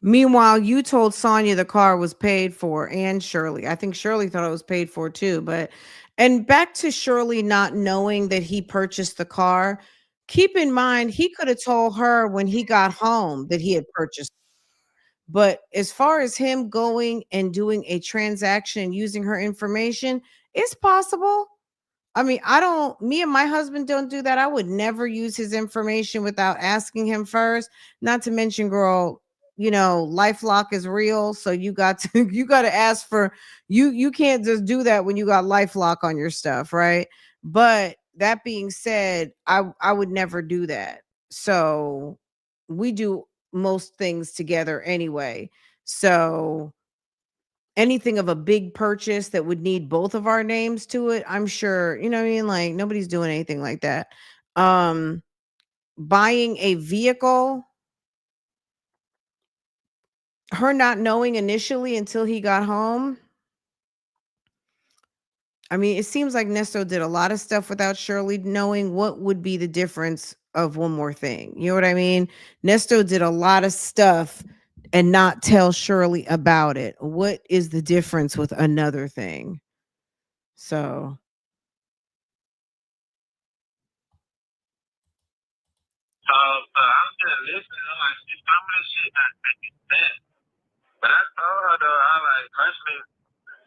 Meanwhile, you told Sonya the car was paid for, and Shirley. I think Shirley thought it was paid for too. But, and back to Shirley not knowing that he purchased the car. Keep in mind, he could have told her when he got home that he had purchased. But as far as him going and doing a transaction using her information, it's possible. I mean, me and my husband don't do that. I would never use his information without asking him first. Not to mention, girl, LifeLock is real. So you got to, you got to ask for, you can't just do that when you got LifeLock on your stuff. Right. But that being said, I would never do that. So we do most things together anyway. So anything of a big purchase that would need both of our names to it, I'm sure, you know what I mean? Like nobody's doing anything like that. Buying a vehicle, her not knowing initially until he got home. I mean, it seems like Nesto did a lot of stuff without Shirley knowing. What would be the difference of one more thing? You know what I mean? Nesto did a lot of stuff and not tell Shirley about it. What is the difference with another thing? So So I'm just listening. I'm like, some of this shit not making sense. But I told her though, I like personally.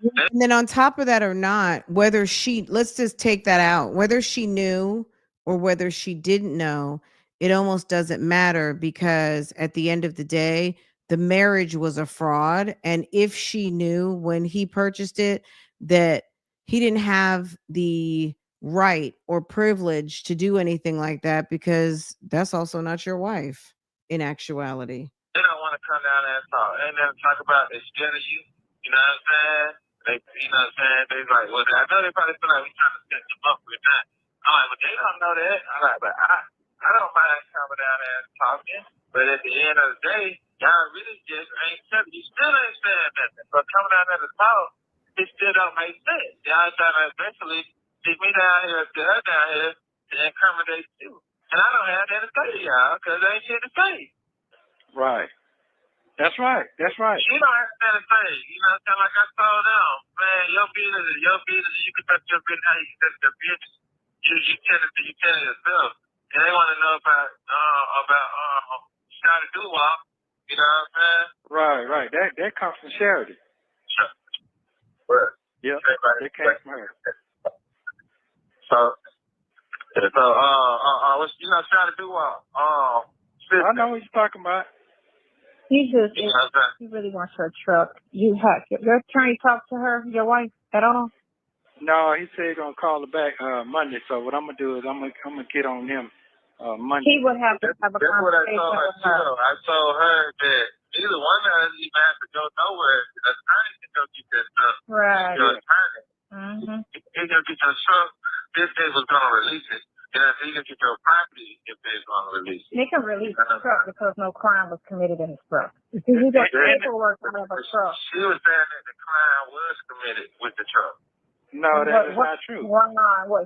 and then on top of that or not, whether let's just take that out, whether she knew or whether she didn't know, it almost doesn't matter, because at the end of the day, the marriage was a fraud. And if she knew when he purchased it that he didn't have the right or privilege to do anything like that, because that's also not your wife in actuality. They don't want to come down there and talk. They never talk about they scared of you. You know what I'm saying? They, you know what I'm saying? They like, well, I know they probably feel like we trying to set them up with that. I'm like, but they don't know that. I'm like, but I don't mind coming down there and talking. But at the end of the day, y'all really just ain't telling. You still ain't saying nothing. So coming down there to talk, it still don't make sense. Y'all trying to eventually sit me down here, sit her down here, and incriminate you. And I don't have that to say to y'all because there ain't shit to say. Right. That's right. That's right. She don't have that to say. You know what I'm saying? Like I told them, man, your business, you can touch your business how you touch your business. You tell it yourself. And they want to know about Scotty Doo-Wop. You know what I'm saying? Right. That comes from Charity. Sure. Right. Yeah. That came from her. So what's Scotty Doo-Wop? I know what you're talking about. He really wants her truck. Your attorney talked to her, your wife, at all? No, he said he's gonna call her back Monday. So what I'm gonna do is I'm gonna get on him Monday. He would have to have a conversation with her. I told her that either one of us even have to go nowhere. The attorney can go get that stuff. Right. Your attorney. Mm-hmm. He can get your truck if they was gonna release it. And if he can get your property if they was gonna release it. They can release the truck because no crime was committed in the truck. You got paperwork out of a truck. She was saying that the crime was committed with the truck. No, that is not true. What,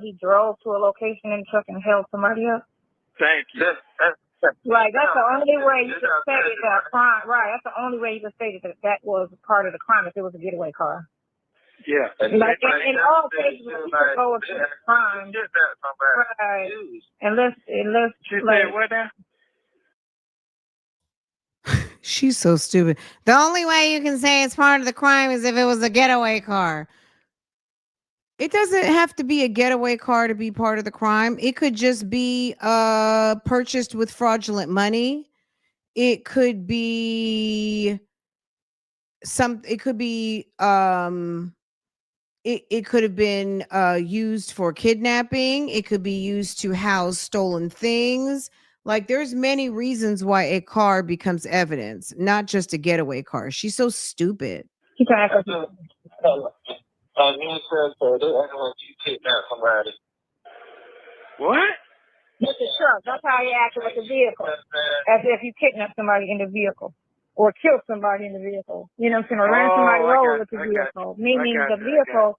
he drove to a location in the truck and held somebody up? Thank you. Right, that's the only way you can say that crime. Right, that's the only way you can say that was part of the crime if it was a getaway car. Yeah. Like in all cases, when people go into a crime, right? And let's She said what now? She's so stupid. The only way you can say it's part of the crime is if it was a getaway car. It doesn't have to be a getaway car to be part of the crime. It could just be purchased with fraudulent money. It could be it could have been used for kidnapping. It could be used to house stolen things. Like there's many reasons why a car becomes evidence, not just a getaway car. She's so stupid. He can act like he said so. They act like you kidnapped somebody. What? with the truck. That's how he acted with the vehicle, as if you kidnapped somebody in the vehicle or killed somebody in the vehicle. You know what I'm saying? Or ran somebody over with the vehicle. Meaning the vehicle,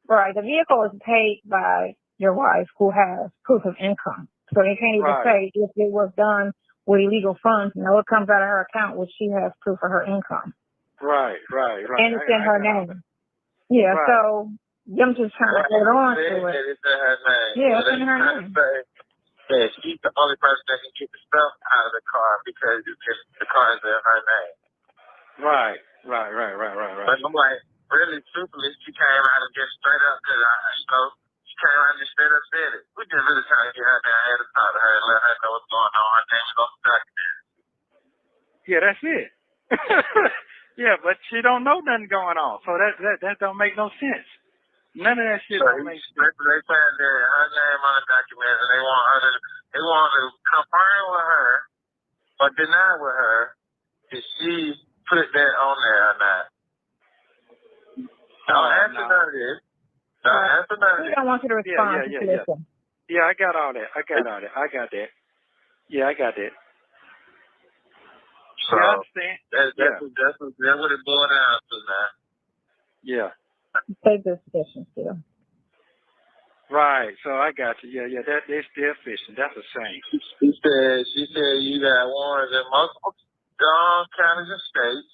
right? The vehicle is paid by your wife, who has proof of income. So they can't even say if it was done with illegal funds. No, it comes out of her account, which she has proof of her income. Right. And it's in her name. Yeah, so them just trying to hold on to it. It's in her name. Yeah, it's in her name. Yeah, she's the only person that can get the stuff out of the car because the car is in her name. Right. But I'm like, really, truthfully, she came out and just straight up, because she came out and just straight up said it. We just really trying to get her down here to talk to her and let her know what's going on. Her name is on the document. Yeah, that's it. Yeah, but she don't know nothing going on, so that don't make no sense. None of that shit don't make sense. They saying that her name on the document, and they want to confirm with her or deny with her if she put that on there or not. Don't answer none of this. Don't answer none of this. We don't want you to respond. Yeah, I got all that. I got that. Yeah, I got that. So I understand. That's what it boiled down to now. Yeah. Take this fishing still. Right. So I got you. Yeah. That they're still fishing. That's a shame. She said you got warrants in multiple counties and states.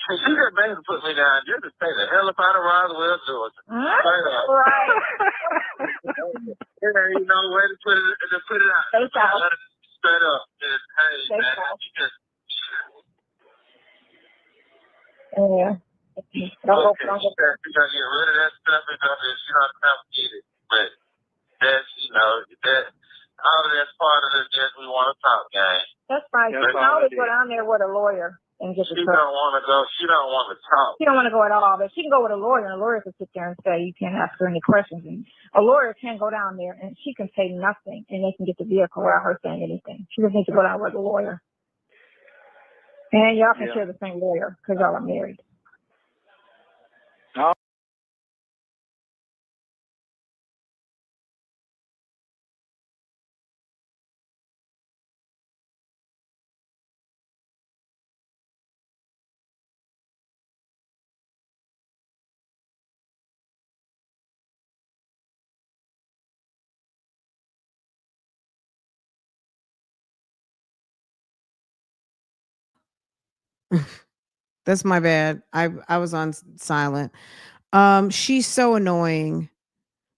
She just basically put me down just to stay the hell up out of Roswell, Georgia. Straight up. Right. You know, way to put it out. Straight up. Hey, man, you just. Yeah. Don't get rid of that stuff and she don't have to get it. But that's, all of that's part of the just we want to talk game. That's right. She can always go down there with a lawyer and get the truck. She don't want to go. She don't want to talk. She don't want to go at all, but she can go with a lawyer, and a lawyer can sit there and say, you can't ask her any questions. And a lawyer can go down there, and she can say nothing, and they can get the vehicle without her saying anything. She just needs to go down with a lawyer. And y'all can share the same lawyer because y'all are married. That's my bad. I was on silent. She's so annoying.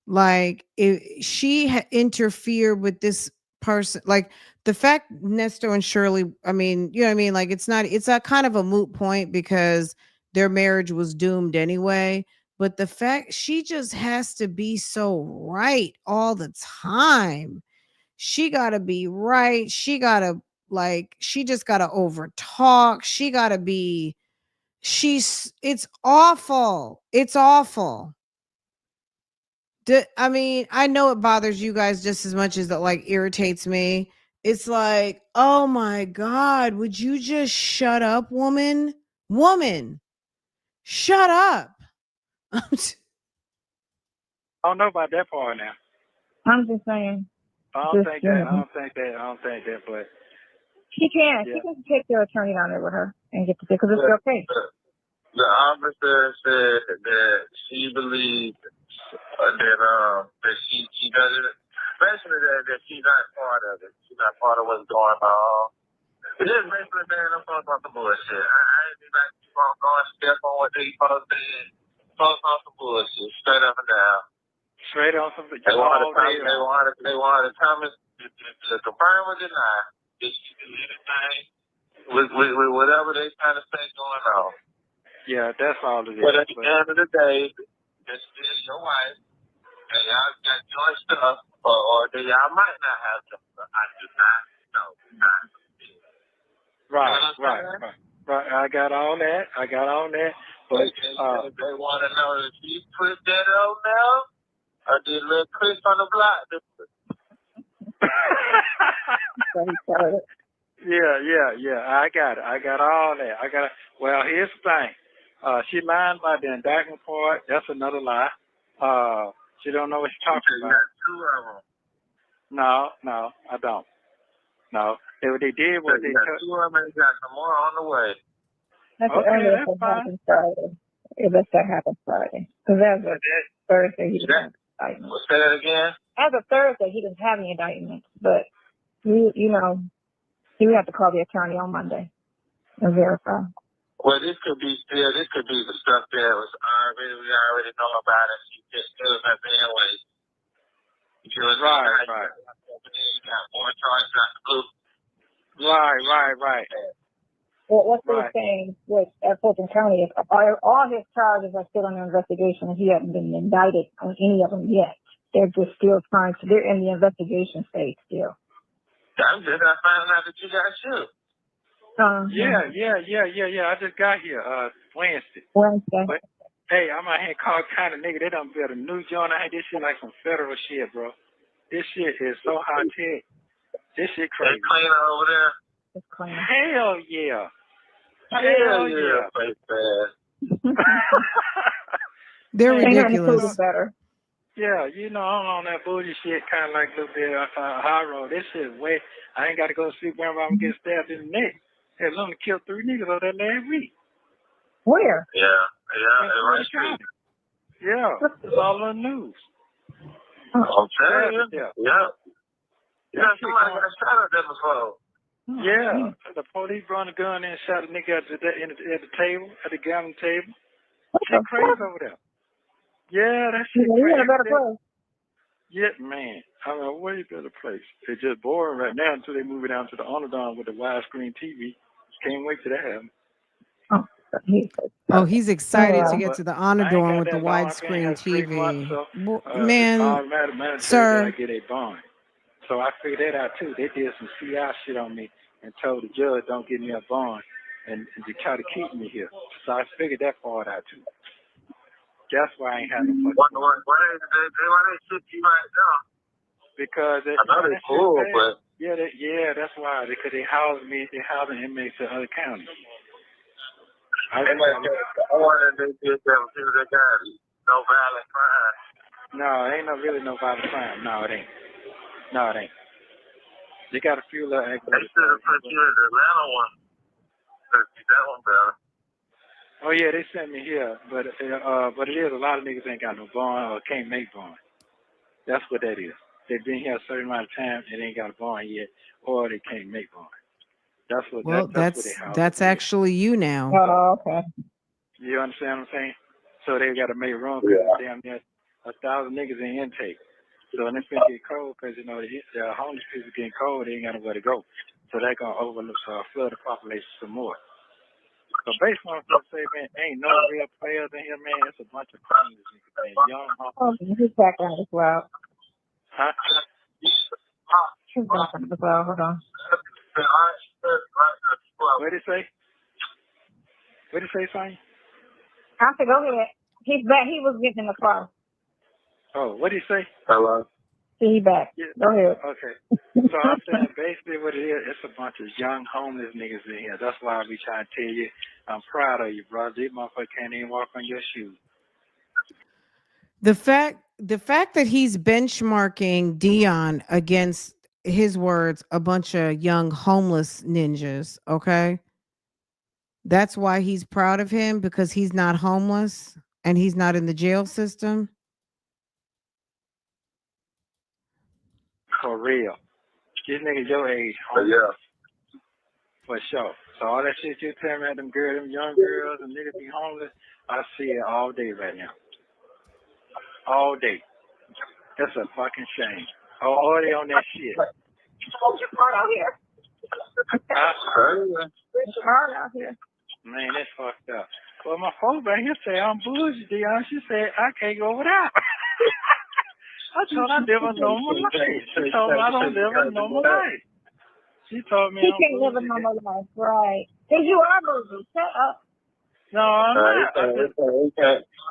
Like if she interfered with this person, like the fact Nesto and Shirley, I mean, you know what I mean? Like it's a kind of a moot point because their marriage was doomed anyway. But the fact she just has to be so right all the time. She gotta be right. She gotta she just gotta over talk. She gotta be it's awful. It's awful. I mean, I know it bothers you guys just as much as it irritates me. It's like, oh my God, would you just shut up, woman? Woman, shut up. I don't know about that part now. I'm just saying. I don't think that, but she can. Yeah. She can take their attorney down there with her and get to because it's okay. The officer said that she believes that she doesn't, basically that she's not part of it. She's not part of what's going on. It is basically, man, I'm talking about the bullshit. I ain't be like keep on going step on what they posted. Talk on some bullshit, straight up and down. Straight on some. They wanted Thomas to confirm or deny that she do anything with whatever they trying to say going on. Yeah, that's all it is. But at the end of the day, this is your wife, and y'all got joint stuff, or y'all might not have them. I do not know. Right. I got all that. But they want to know if you put that on now, or did little Chris on the block? Yeah. I got it. I got all that. Well, here's the thing. She lying about the indictment part. That's another lie. She don't know what she's talking about. Two of them. No, I don't. No, what they did was they took. Two of them and got some more on the way. That's that's fine. Friday. That happened Friday. Because as of Thursday, he didn't have indictment. Say that again? As of Thursday, he didn't have any indictment. But, you know, he would have to call the attorney on Monday and verify. Well, this could be the stuff that was we already know about it. She just still not being late. Right. You got more charges out the blue. Right. Well, what they're saying at Fulton County is all his charges are still under investigation, and he hasn't been indicted on any of them yet. They're just still they're in the investigation stage still. I'm just not finding out that you got shoot. Yeah. I just got here Wednesday. But, hey, I'm out here called kind of nigga. They done built a new joint. I had this shit like some federal shit, bro. This shit is so high tech. This shit crazy. They clean over there. It's clean. Hell yeah. They're ridiculous. Better. Yeah, I'm on that bougie shit, kind of like a little bit high road. This shit way. I ain't got to go sleep whenever I'm getting stabbed in the neck. Hell, I only killed 3 niggas over that last week. Where? Yeah, it's all on the news. Okay. Yeah. Somebody got shot at that before. Yeah, the police brought a gun in and shot a nigga at the table, at the gambling table. Shit crazy over there. Yeah, that shit crazy. You're in a better place. Yeah, man. I'm in a way better place. It's just boring right now until they move it down to the Underdome with the widescreen TV. Can't wait till that happens. Oh, he's excited to get to the Underdome with the widescreen TV. Man, sir. I get a bond. So I figured that out too. They did some CI shit on me and told the judge don't give me a bond and to try to keep me here. So I figured that part out too. That's why I ain't had no fucking. Why they shit you right now? Because I know they're cool, but that's why because they house inmates in other counties. They might say the order they did that was they got no violent crime. No, it ain't really no violent crime. No, it ain't. They got a few little. They should have put you in the Atlanta one. That one better. Oh yeah, they sent me here, but it is a lot of niggas ain't got no bond or can't make bond. That's what that is. They've been here a certain amount of time and they ain't got a bond yet, or they can't make bond. Well, That's what their that's houses is. actually you now. Oh, okay. You understand what I'm saying? So they got to make room because Yeah. it's damn near 1,000 niggas in intake. So when it's gonna get cold, because the homeless people getting cold, they ain't got nowhere to go. So they're gonna flood the population some more. So basically, what I'm gonna say, man, ain't no real players in here, man. It's a bunch of homeless niggas, man. Young Oh, homeless. his background as well. Huh? His background as well. Hold on. What did he say? What did he say, Sonya? I said, go ahead. He's back. He was getting in the car. Oh, what did he say? Hello. See, he back. Yeah. Go ahead. Okay. So I'm saying basically what it is, it's a bunch of young homeless niggas in here. That's why we trying to tell you, I'm proud of you, brother. These motherfuckers can't even walk on your shoes. The fact that he's benchmarking Deon against his words, a bunch of young homeless ninjas, okay? That's why he's proud of him because he's not homeless and he's not in the jail system. For real. These niggas your age, But homeless, yeah. for sure. So all that shit you tell me, them girls, them young girls, and niggas be homeless, I see it all day right now. All day. That's a fucking shame. Oh, they on that shit. It's hard out here. It's hard out here. Man, that's fucked up. Well, my phone back here say I'm Bougie, Deon. She said I can't go without. I told her I live a normal life. She told me I don't live a normal life. She told me He I'm can't live a Bougie. normal life, right? Because you are Bougie. Shut up. No, I'm not.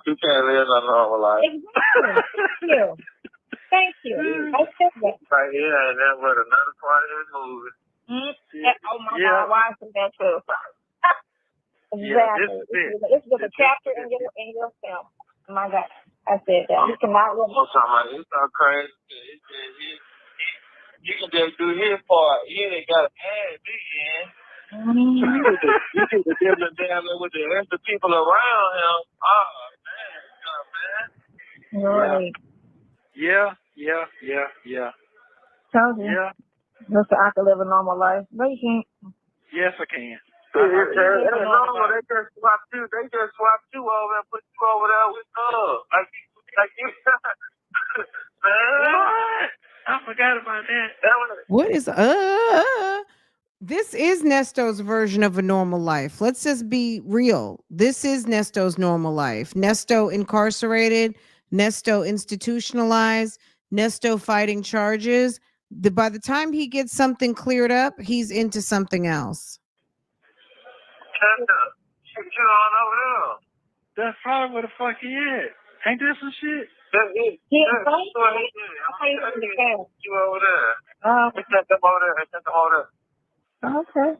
You can't live a normal life. Exactly. Thank you. Thank you. I said that. Right here ain't nothing but another part of this movie. Oh my God, why is that too? Exactly. It's just a chapter in your film. Oh my God. I said that. You cannot live. It's so crazy. He can just do his part. He ain't got to add me in. You get the difference down there with the extra people around him. Oh, man. Right. Yeah. Told you. Yeah. Just so I can live a normal life. But you can't. Yes, I can. It's normal. They just swap you. They just swap you over and put you over there with love. Like you. Man. What? I forgot about that. What is this is Nesto's version of a normal life. Let's just be real. This is Nesto's normal life. Nesto incarcerated, Nesto institutionalized, Nesto fighting charges. By the time he gets something cleared up, he's into something else. Shit, you on over there. That's probably where the fuck he is. Ain't that some shit? That's it. Yeah, That's right? what he did. You over there. We sent them over there. Okay.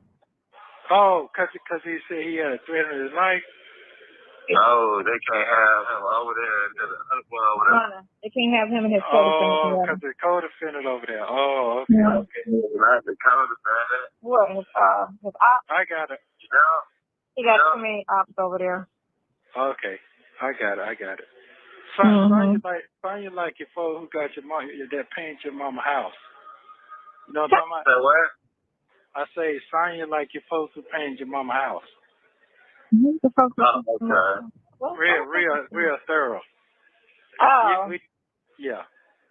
Oh, cause he said he had a threat in his life. No, they can't have him over there. Over there. They can't have him and his Oh, co-defendant. because the co-defendant over there. Oh, okay. Yeah. Okay. Not the co-defendant. What? His op? I got it. Yeah. He got too many ops over there. Okay. I got it. Find you like your folks who got your mom that paint your mama house. You know what I'm talking about? What? I say sign you like your folks who paint your mama house. Okay. Real thorough. Oh. Yeah.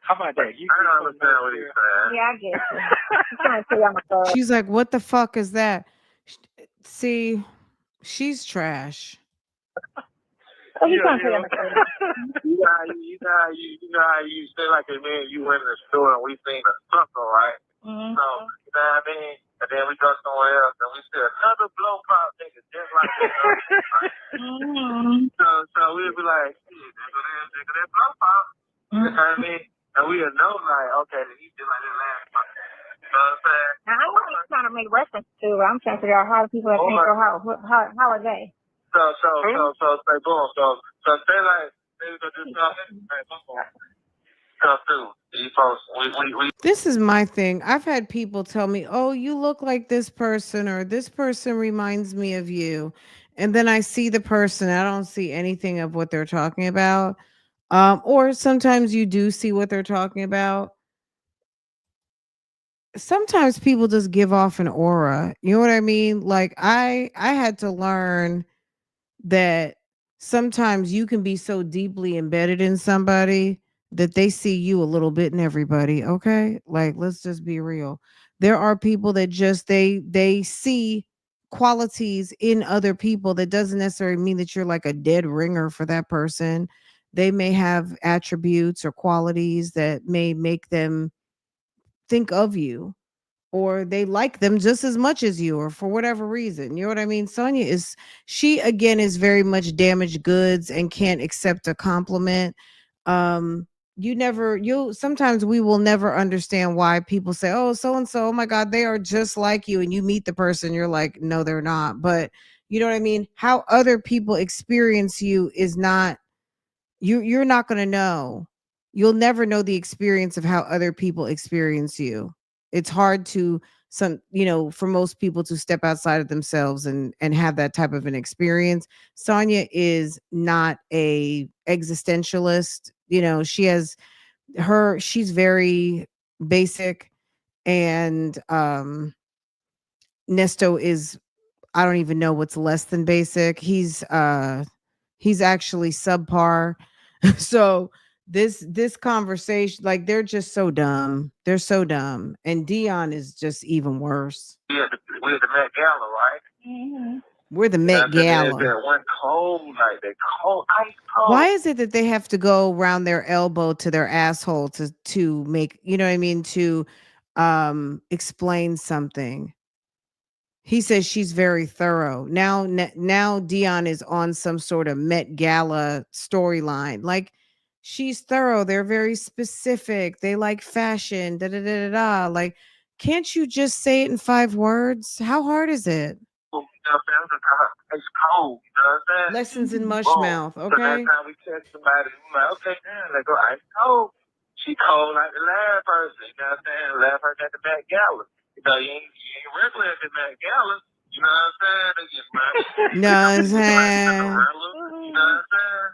How about that? You I don't understand what he's saying. Yeah, I get you. I'm trying to say I'm a thug. She's like, what the fuck is that? See, she's trash. Oh, he's trying to say I'm a thug. You know how you say like a man, you went in the store and we seen a sucker, right? Mm-hmm. So, you know what I mean? And then we go somewhere else and we see another blow pop nigga just like that. Mm-hmm. So we'll be like, nigga, that blow pop. You know what I mean? And we'll know like, okay, he just like that last pop. You know what I'm saying? Now, I know what I'm trying to make reference to. I'm trying to figure out how the people that paint your house, how are they? So say boom. So say like they go do something. Come through. These folks, we. This is my thing. I've had people tell me, "Oh, you look like this person," or "This person reminds me of you," and then I see the person. I don't see anything of what they're talking about. Or sometimes you do see what they're talking about. sometimes people just give off an aura. You know what I mean? Like I had to learn that sometimes you can be so deeply embedded in somebody that they see you a little bit in everybody, okay? Like let's just be real. There are people that just they see qualities in other people that doesn't necessarily mean that you're like a dead ringer for that person. They may have attributes or qualities that may make them think of you, or they like them just as much as you, or for whatever reason. You know what I mean? Sonya is, she again is very much damaged goods and can't accept a compliment. You sometimes we will never understand why people say, oh, so and so, oh my God, they are just like you. And you meet the person, you're like, no, they're not. But you know what I mean? How other people experience you is not, you're not going to know. You'll never know the experience of how other people experience you. It's hard to for most people to step outside of themselves and have that type of an experience. Sonya is not a existentialist. She has she's very basic, and Nesto is, I don't even know what's less than basic. He's actually subpar. So this conversation, like they're just so dumb. They're so dumb. And Deon is just even worse. Yeah, we're the Met Gala, right? Mm-hmm. We're the Met Gala. That one cold night, that cold, ice cold. Why is it that they have to go around their elbow to their asshole to make, you know what I mean, to explain something? He says she's very thorough. Now Deon is on some sort of Met Gala storyline. Like she's thorough. They're very specific. They like fashion. Da da da da da. Like, can't you just say it in 5 words? How hard is it? You know what I'm saying? It's cold, you know what I'm saying? Lessons in mush Boom. mouth. So next Okay. time we catch somebody, we're like, okay, damn, they go ice cold. She cold like the last person, you know what I'm saying? The last person at the Met Gala. You ain't regular at the Met Gala. You know what I'm saying? They get money. No, I'm saying. You know what I'm saying?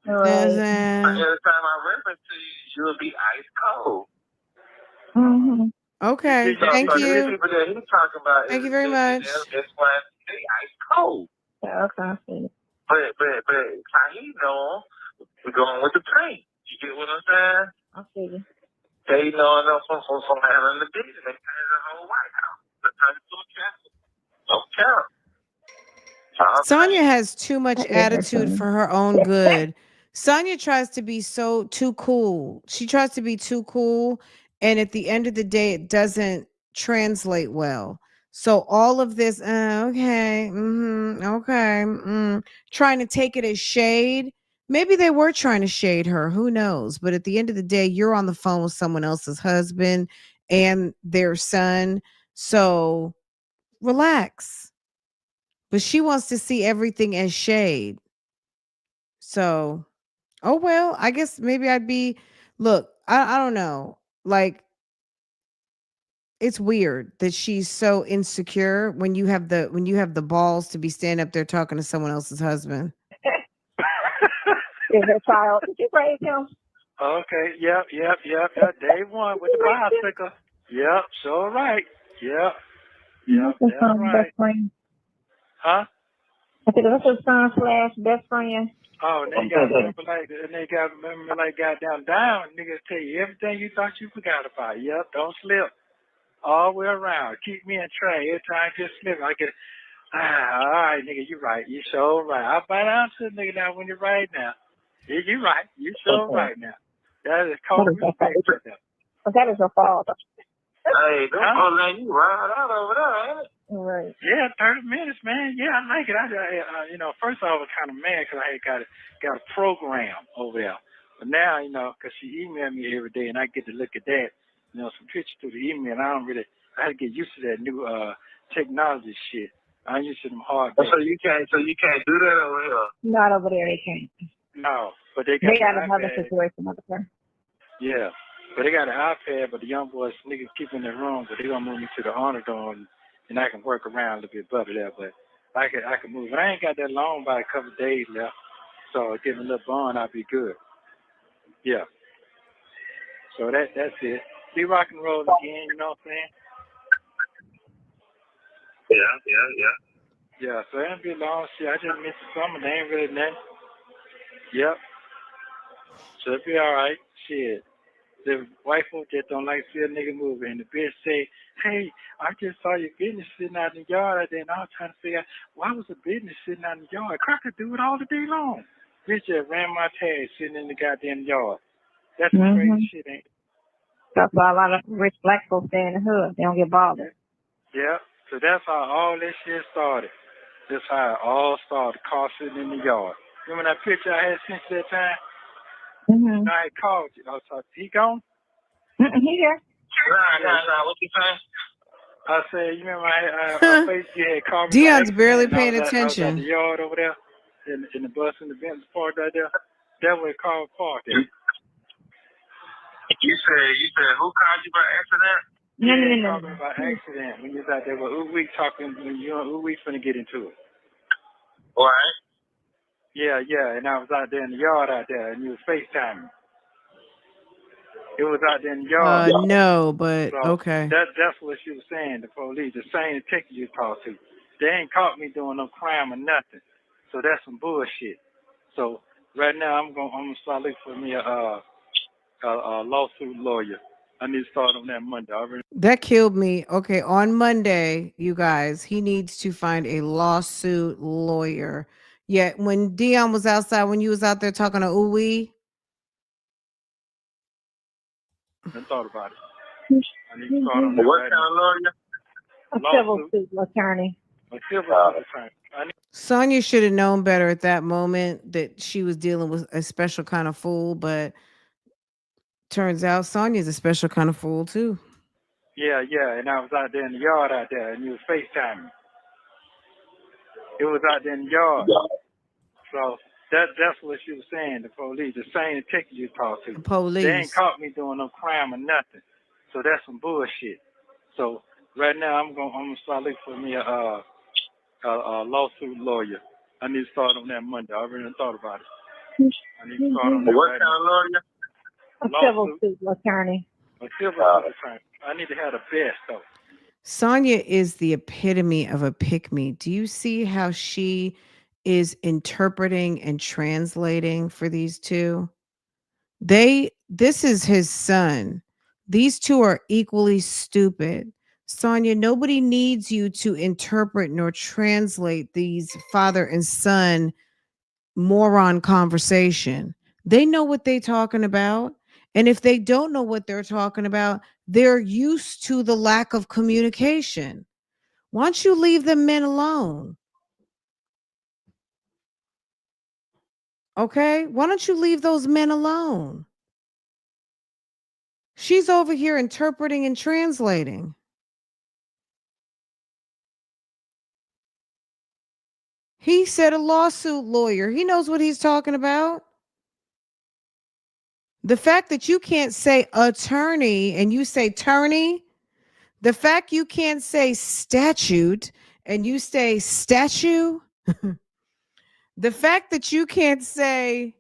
Right. Every time I reference to you, you'll be ice cold. Mm-hmm. Okay. So Thank the you. people that he's talking about Thank you very much. That's why they ice cold. Yeah, okay, I see. But how he know we're going with the paint. You get what I'm saying? I see. They know enough from having the business. They painted the whole White House. The turn to a castle. Don't care. Sonya has too much attitude for her own good. Sonya tries to be too cool. She tries to be too cool, and at the end of the day, it doesn't translate well. So all of this, okay, okay, trying to take it as shade. Maybe they were trying to shade her. Who knows? But at the end of the day, you're on the phone with someone else's husband and their son. So relax. But she wants to see everything as shade. So, oh well, I guess maybe I'd be, look, I don't know. Like it's weird that she's so insecure when you have the balls to be standing up there talking to someone else's husband. Is that child? Did you praise him? Okay, yep. Day one with the bicycle. Yep, sure right. Yep, that's right. Best friend. Huh? I think that's his son / best friend. Oh, and they got remember like goddamn down. Niggas tell you everything you thought you forgot about. Yep, don't slip. All the way around. Keep me in track. Every time I get slip, I get, all right, nigga, you right. You sure right. I'll bite down to the nigga now when you're right now. Yeah, you right. You sure right now. That is cold respect to them. But that is your father. Hey, don't let you ride out over there, ain't it? Right. Yeah, 30 minutes, man. Yeah, I like it. First I was kind of mad because I had got a program over there. But now, because she emailed me every day and I get to look at that, some pictures through the email. I had to get used to that new technology shit. I'm used to them hard days. So you can't do that over here? Not over there, they can't. No, but they got another situation over there. Yeah. But they got an iPad, but the young boys, niggas keep in their room, but they gonna move me to the honor dorm, and I can work around a little bit better there. But I can move. And I ain't got that long, by a couple of days left, so getting a little bond, I'll be good. Yeah. So that's it. Be rock and roll again. You know what I'm saying? Yeah. Yeah, so it ain't be long shit. I just missed the summer. They ain't really nothing. Yep. So it be all right. Shit. The white folk just don't like to see a nigga moving. And the bitch say, hey, I just saw your business sitting out in the yard. And then I was trying to figure out why was the business sitting out in the yard? Cracker do it all the day long. Bitch just ran my tag sitting in the goddamn yard. That's some crazy shit, ain't it? That's why a lot of rich black folks stay in the hood. They don't get bothered. Yeah. So that's how all this shit started. That's how it all started. Car sitting in the yard. Remember that picture I had sent you that time? Mm-hmm. I had called you. I was like, he gone? He there. Nah. What you saying? I said, you remember I faced you had called me by Deon's accident, barely and I paying was at the attention. yard over there, in the bus in the Benz park right there. That was called park there. You said who called you by accident? Yeah, called me by accident when you was out there with Uwe talking, when you and Uwe finna get into it. Right. Yeah, and I was out there in the yard out there, and you was FaceTiming. It was out there in the yard. No, but So okay. that's what she was saying, the police, the same ticket you talked to. They ain't caught me doing no crime or nothing. So that's some bullshit. So right now I'm gonna start looking for me a lawsuit lawyer. I need to start on that Monday. That killed me. Okay, on Monday, you guys, he needs to find a lawsuit lawyer. Yet when Deon was outside, when you was out there talking to Uwe, I thought about it. I need to start on that What right kind of lawyer? A civil suit attorney. now. A civil suit attorney. I need Sonya should have known better at that moment that she was dealing with a special kind of fool, but turns out Sonya's a special kind of fool too. yeah, and I was out there in the yard out there, and you was FaceTiming. It was out there in the yard. So that's what she was saying, the police, the same ticket you talked to. The They ain't police. caught me doing no crime or nothing. So that's some bullshit. So right now I'm gonna start looking for me a lawsuit lawyer. I need to start on that Monday. I already thought about it. I need to start on that What right kind of lawyer? A civil suit attorney. A civil suit attorney. I need to have the best though. Sonya is the epitome of a pick me. Do you see how she is interpreting and translating for these two? This is his son. These two are equally stupid. Sonya, nobody needs you to interpret nor translate these father and son moron conversation. They know what they're talking about. And if they don't know what they're talking about, they're used to the lack of communication. Why don't you leave the men alone? Okay? Why don't you leave those men alone? She's over here interpreting and translating. He said a lawsuit lawyer. He knows what he's talking about. The fact that you can't say attorney and you say tourney, the fact you can't say statute and you say statue, the fact that you can't say,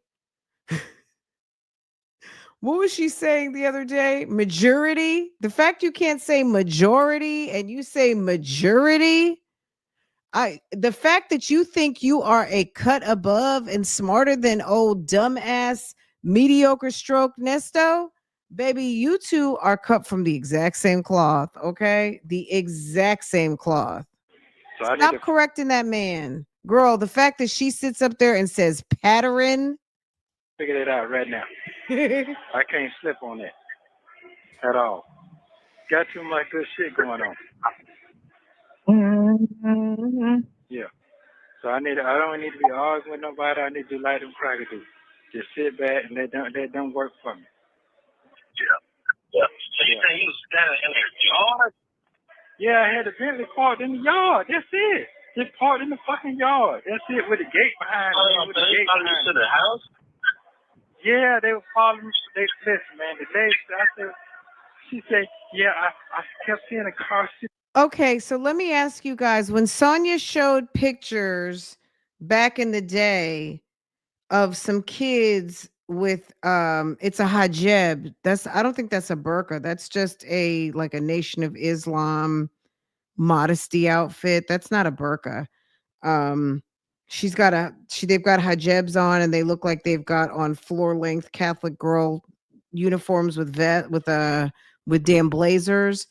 what was she saying the other day? Majority. The fact you can't say majority and you say majority. The fact that you think you are a cut above and smarter than old dumbass mediocre stroke Nesto, baby, you two are cut from the exact same cloth, okay? The exact same cloth. So I need Stop to correcting that man. Girl, the fact that she sits up there and says pattern. figure that out right now. I can't slip on that at all. Got too much good shit going on. Mm-hmm. Yeah. So I don't need to be arguing with nobody. I need to do like them crackers do. Just sit back and let them work for me. Yeah. So you think you was standing in the yard? Yeah, I had the Bentley parked in the yard. That's it. Just parked in the fucking yard. That's it, with the gate behind me. With the gate behind to me. the house? Yeah, they were following me. They listen, man. The day I said, she said, yeah, I kept seeing a car. Okay, so let me ask you guys, when Sonya showed pictures back in the day of some kids with it's a hijab. I don't think that's a burqa. That's just a like a Nation of Islam modesty outfit. That's not a burqa. Um, they've got hijabs on, and they look like they've got on floor length Catholic girl uniforms with damn blazers.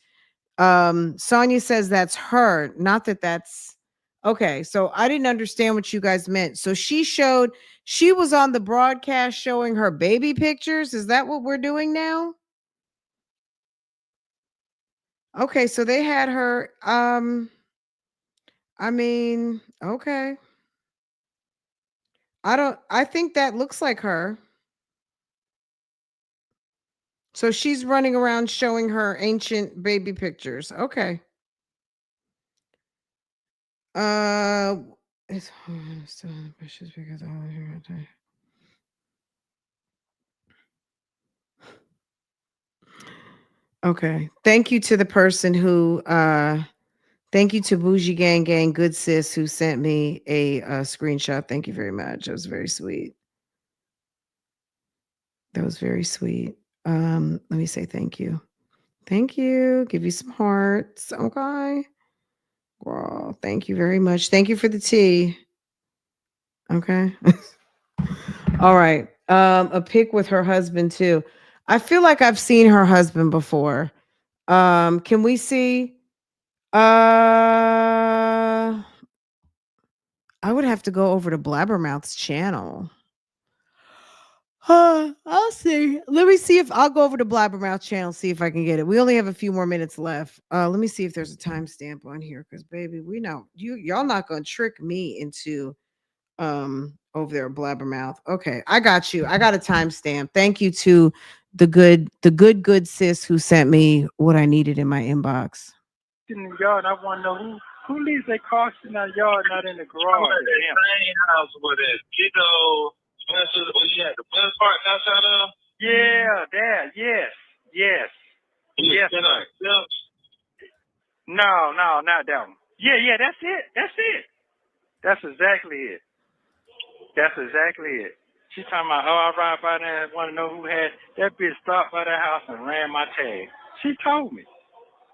Sonya says that's her, not that that's okay. So I didn't understand what you guys meant. So she was on the broadcast showing her baby pictures. Is that what we're doing now? Okay, so they had her. I mean, okay. I think that looks like her. So she's running around showing her ancient baby pictures. Okay. Uh it's still in the bushes because I was here. Okay. Thank you to the person who thank you to Bougie Gang Gang Good Sis who sent me a screenshot. Thank you very much. That was very sweet. That was very sweet. Let me say thank you. Thank you. Give you some hearts. Okay. Well, thank you very much. Thank you for the tea. Okay. All right. A pic with her husband too. I feel like I've seen her husband before. Can we see? I would have to go over to Blabbermouth's channel. I'll see. Let me see if I'll go over to Blabbermouth channel, see if I can get it. We only have a few more minutes left. Let me see if there's a timestamp on here, because baby, we know y'all not gonna trick me into over there Blabbermouth. Okay, I got you. I got a timestamp. Thank you to the good sis who sent me what I needed in my inbox. In the yard, I want to know who leaves their car in our yard, not in the garage. That same house with that where you had the bus park outside of. Yeah, that. Yes. No, not that one. Yeah, that's it. That's exactly it. She talking about, I ride by there and want to know who had that bitch stopped by the house and ran my tag. She told me.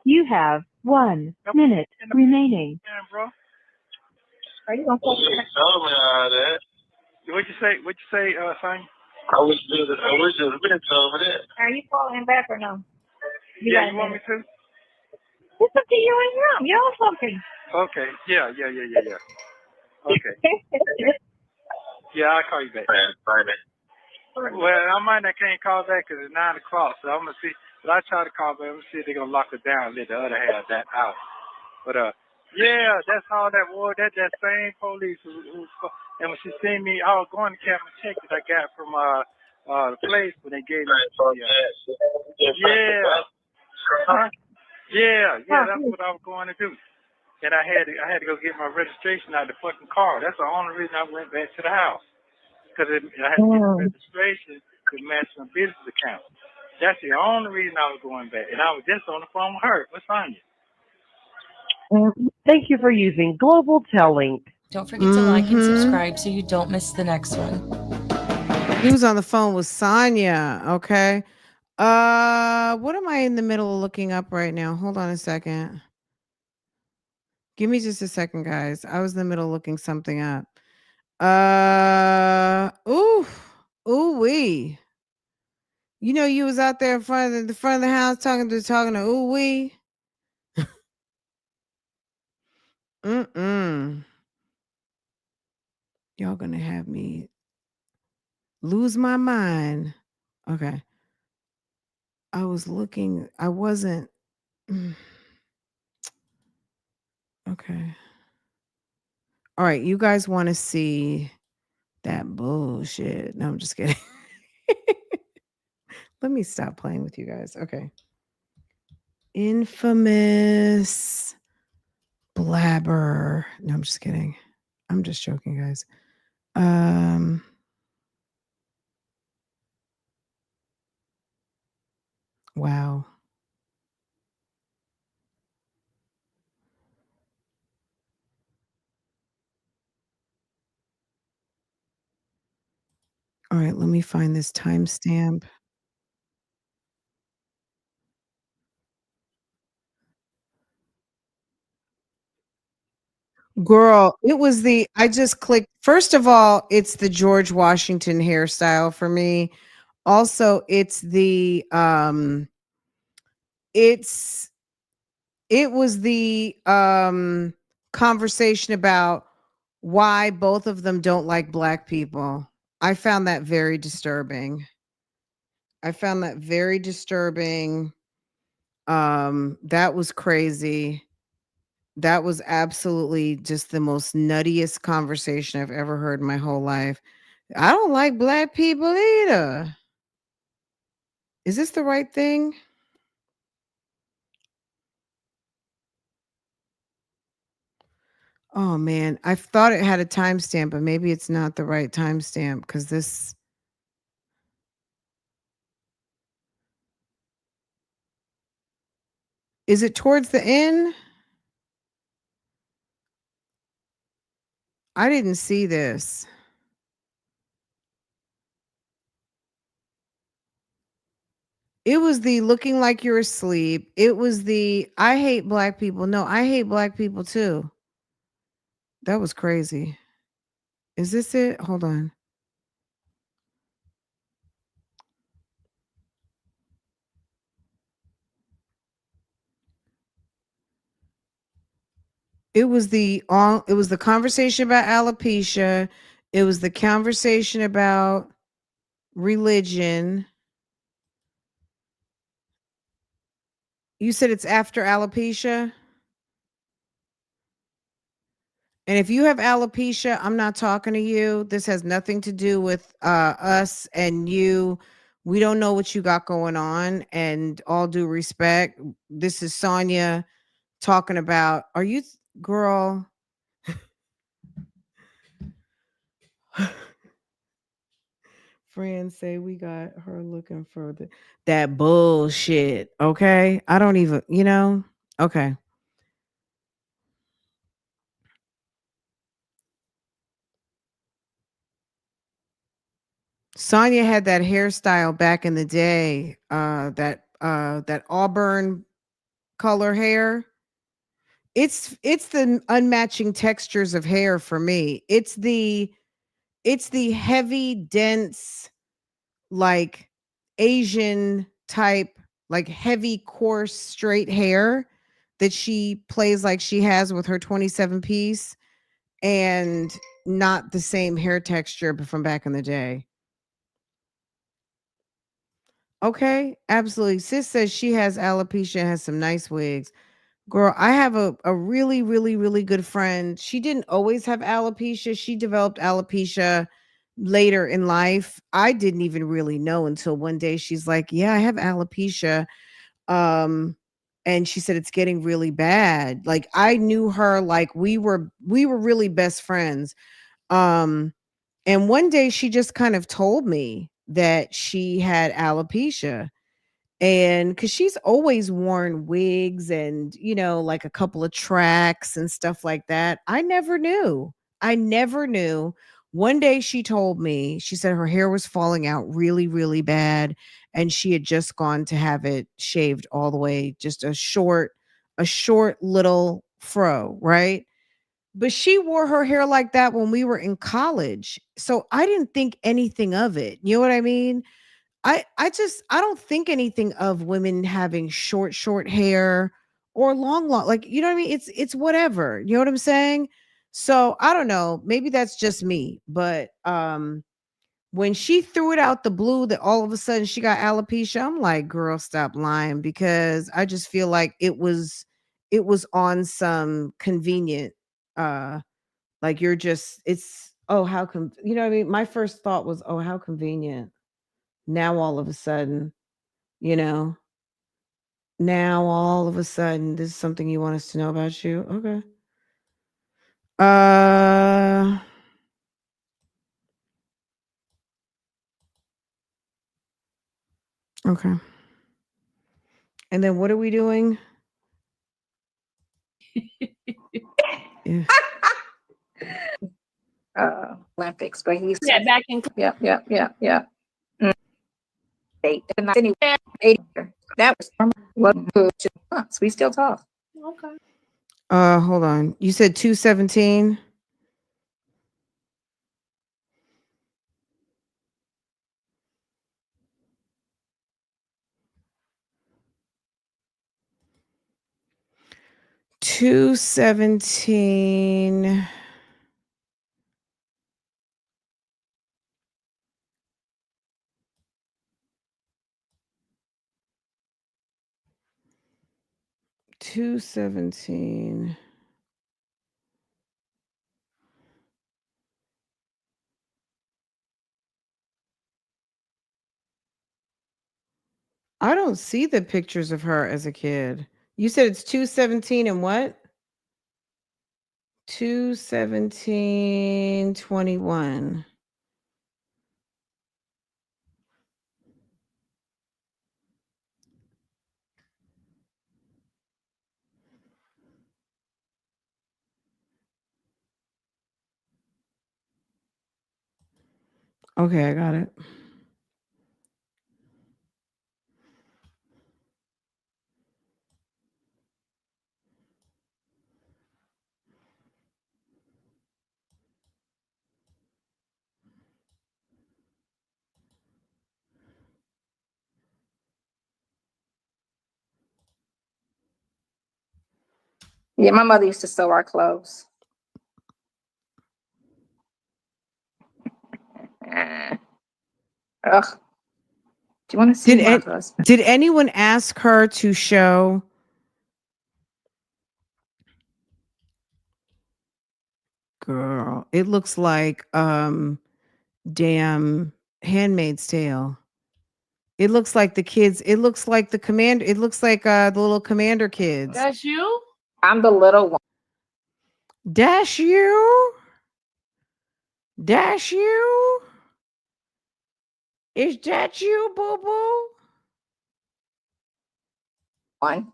You have 1 minute remaining. Yeah, bro. Are you gonna call me? Tell me all that. What you say, Sonya? I wish you would have been told me that. Are you calling back or no? You want me to? It's up to you and him. Y'all something. Okay. Yeah. Okay. Yeah, I'll call you back. Well, I might not can't call back because it's 9 o'clock, so I'm gonna see. But I try to call back. I'm gonna see if they're gonna lock it down and let the other half that out. But yeah, that's all that was. That same police who and when she seen me, I was going to cap and check that I got from the place when they gave me. Yeah, that's what I was going to do. And I had to go get my registration out of the fucking car. That's the only reason I went back to the house. Because I had to get the registration to match my business account. That's the only reason I was going back. And I was just on the phone with her. What's on you? Thank you for using Global Tellink. Don't forget to like and subscribe so you don't miss the next one. He was on the phone with Sonya. Okay. What am I in the middle of looking up right now? Hold on a second. Give me just a second, guys. I was in the middle of looking something up. Ooh wee. You know, you was out there in front of the house talking to ooh wee. Y'all gonna have me lose my mind. Okay. I was looking. I wasn't. Okay. All right. You guys want to see that bullshit? No, I'm just kidding. Let me stop playing with you guys. Okay. Infamous blabber. No, I'm just kidding. I'm just joking, guys. Wow. All right, let me find this timestamp. Girl, it was I just clicked. First of all, it's the George Washington hairstyle for me. Also, it's it was the conversation about why both of them don't like black people. I found that very disturbing. I found that very disturbing. That was crazy. That was absolutely just the most nuttiest conversation I've ever heard in my whole life. I don't like black people either. Is this the right thing? Oh man, I thought it had a timestamp, but maybe it's not the right timestamp because this is it towards the end? I didn't see this. It was the looking like you're asleep. It was the I hate black people. No, I hate black people too. That was crazy. Is this it? Hold on. It was the conversation about alopecia. It was the conversation about religion. You said it's after alopecia? And if you have alopecia, I'm not talking to you. This has nothing to do with us and you. We don't know what you got going on. And all due respect, this is Sonya talking about, are you, girl? Friends say we got her looking for that bullshit. Okay. I don't even. Okay. Sonya had that hairstyle back in the day, that auburn color hair. It's the unmatching textures of hair for me. It's the heavy, dense, like Asian type, like heavy, coarse, straight hair that she plays like she has with her 27 piece, and not the same hair texture but from back in the day. Okay, absolutely. Sis says she has alopecia and has some nice wigs. Girl, I have a really, really, really good friend. She didn't always have alopecia. She developed alopecia later in life. I didn't even really know until one day she's like, "Yeah, I have alopecia." Um, and she said it's getting really bad. Like I knew her like we were really best friends. Um, and one day she just kind of told me that she had alopecia, and because she's always worn wigs and like a couple of tracks and stuff like that. I never knew. One day she told me, she said her hair was falling out really, really bad, and she had just gone to have it shaved all the way, just a short little fro, right? But she wore her hair like that when we were in college, so I didn't think anything of it. You know what I mean? I don't think anything of women having short hair or long, like, you know what I mean? It's whatever. You know what I'm saying? So I don't know. Maybe that's just me, but when she threw it out the blue that all of a sudden she got alopecia, I'm like, girl, stop lying, because I just feel like it was on some convenient, uh like you're just it's oh how come, you know what I mean? My first thought was, oh, how convenient. Now all of a sudden, you know, now all of a sudden, this is something you want us to know about you. Okay. Uh okay. And then what are we doing? Yeah. Olympics, but he's back in. Yep. And anyway, that was what we still talk. Okay. Hold on. You said 217? $217. $217. I don't see the pictures of her as a kid. You said it's 217 and what? 21721. Okay, I got it. Yeah, my mother used to sew our clothes. Ugh. Do you want to see my husband? Did anyone ask her to show? Girl, it looks like damn Handmaid's Tale. It looks like the kids. It looks like the commander. It looks like the little commander kids. That's you? I'm the little one. Dash you? Dash you? Is that you, boo boo? One.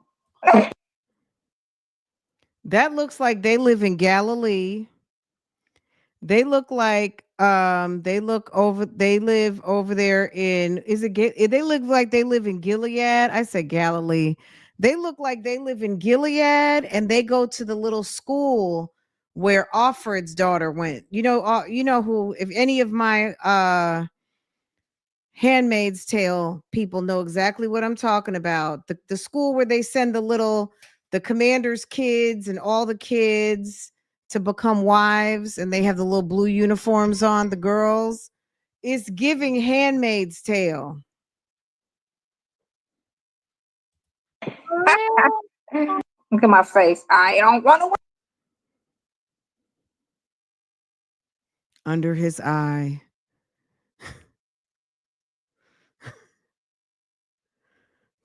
That looks like they live in Galilee. They look like they live over there in they look like they live in Gilead. I said Galilee. They look like they live in Gilead and they go to the little school where Offred's daughter went. You know who, if any of my Handmaid's Tale people know exactly what I'm talking about. The school where they send the commander's kids and all the kids to become wives, and they have the little blue uniforms on, the girls. It's giving Handmaid's Tale. Look at my face. I don't want to. Under his eye.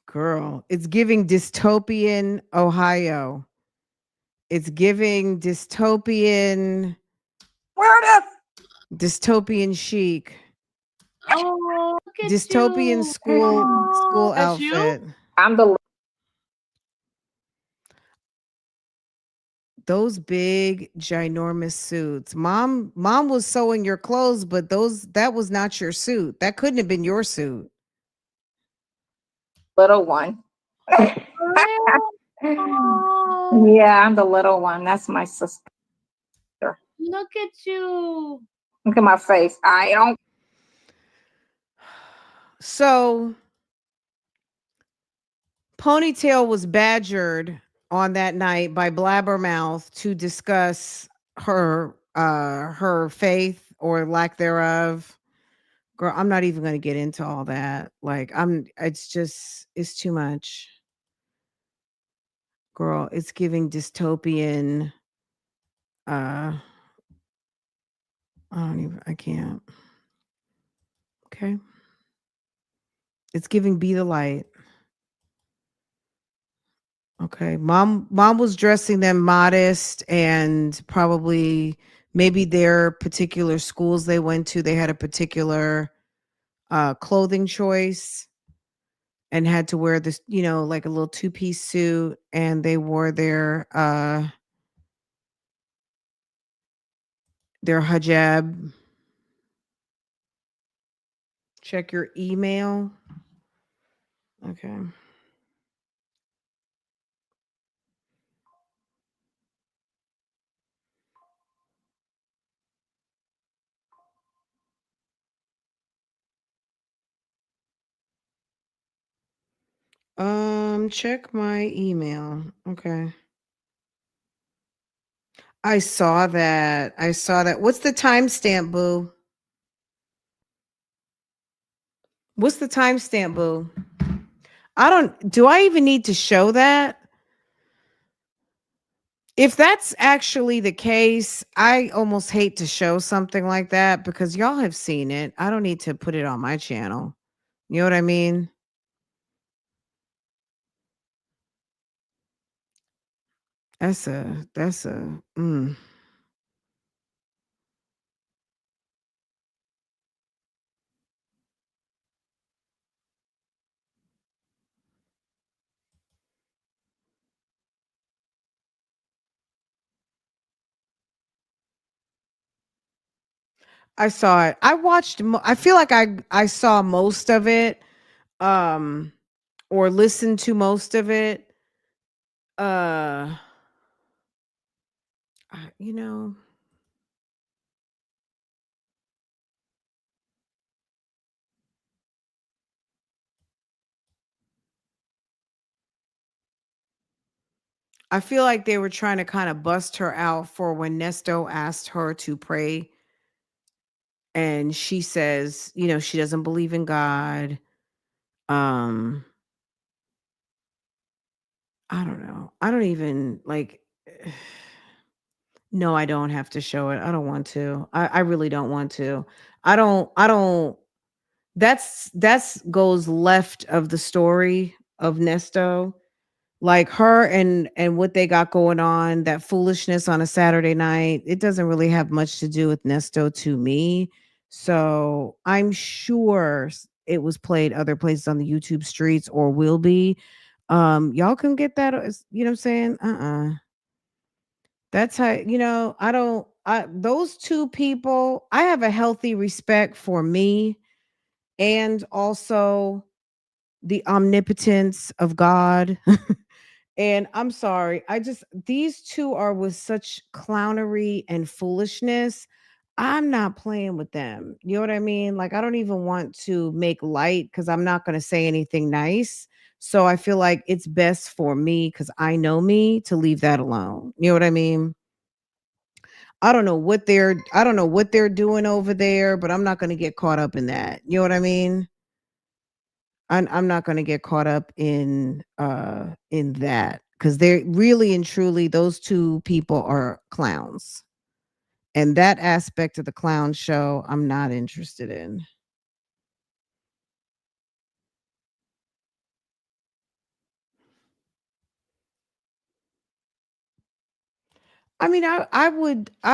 Girl, it's giving dystopian Ohio. It's giving dystopian chic. Oh, look at Dystopian you. school That's you? outfit. I'm the. Those big ginormous suits. Mom was sewing your clothes, but that was not your suit. That couldn't have been your suit. Little one. Yeah, I'm the little one. That's my sister. Look at you. Look at my face. I don't. So Ponytail was badgered on that night by Blabbermouth to discuss her faith or lack thereof. Girl, I'm not even going to get into all that. Like it's too much. Girl, it's giving dystopian I can't. Okay. It's giving Be the Light. Okay. Mom was dressing them modest, and probably maybe their particular schools they went to, they had a particular clothing choice and had to wear this, like a little two-piece suit, and they wore their hijab. Check your email. Okay. Check my email. Okay. I saw that. I saw that. What's the timestamp, boo? What's the timestamp, boo? I don't do I even need to show that? If that's actually the case, I almost hate to show something like that because y'all have seen it. I don't need to put it on my channel. You know what I mean? That's a. I saw it. I feel like I saw most of it um or listened to most of it. Uh you know, I feel like they were trying to kind of bust her out for when Nesto asked her to pray and she says, she doesn't believe in God. Um I don't know. I don't even like no, I don't have to show it. I don't want to. I really don't want to. I don't that's goes left of the story of Nesto. Like her and what they got going on, that foolishness on a Saturday night, it doesn't really have much to do with Nesto to me. So I'm sure it was played other places on the YouTube streets or will be. Y'all can get that, you know what I'm saying? That's how, I don't, those two people, I have a healthy respect for me and also the omnipotence of God. And I'm sorry, these two are with such clownery and foolishness. I'm not playing with them. You know what I mean? Like, I don't even want to make light because I'm not going to say anything nice. So I feel like it's best for me because I know me to leave that alone. You know what I mean? I don't know what they're doing over there, but I'm not going to get caught up in that. You know what I mean? I'm not going to get caught up in that because they're really and truly those two people are clowns. And that aspect of the clown show, I'm not interested in. I mean, I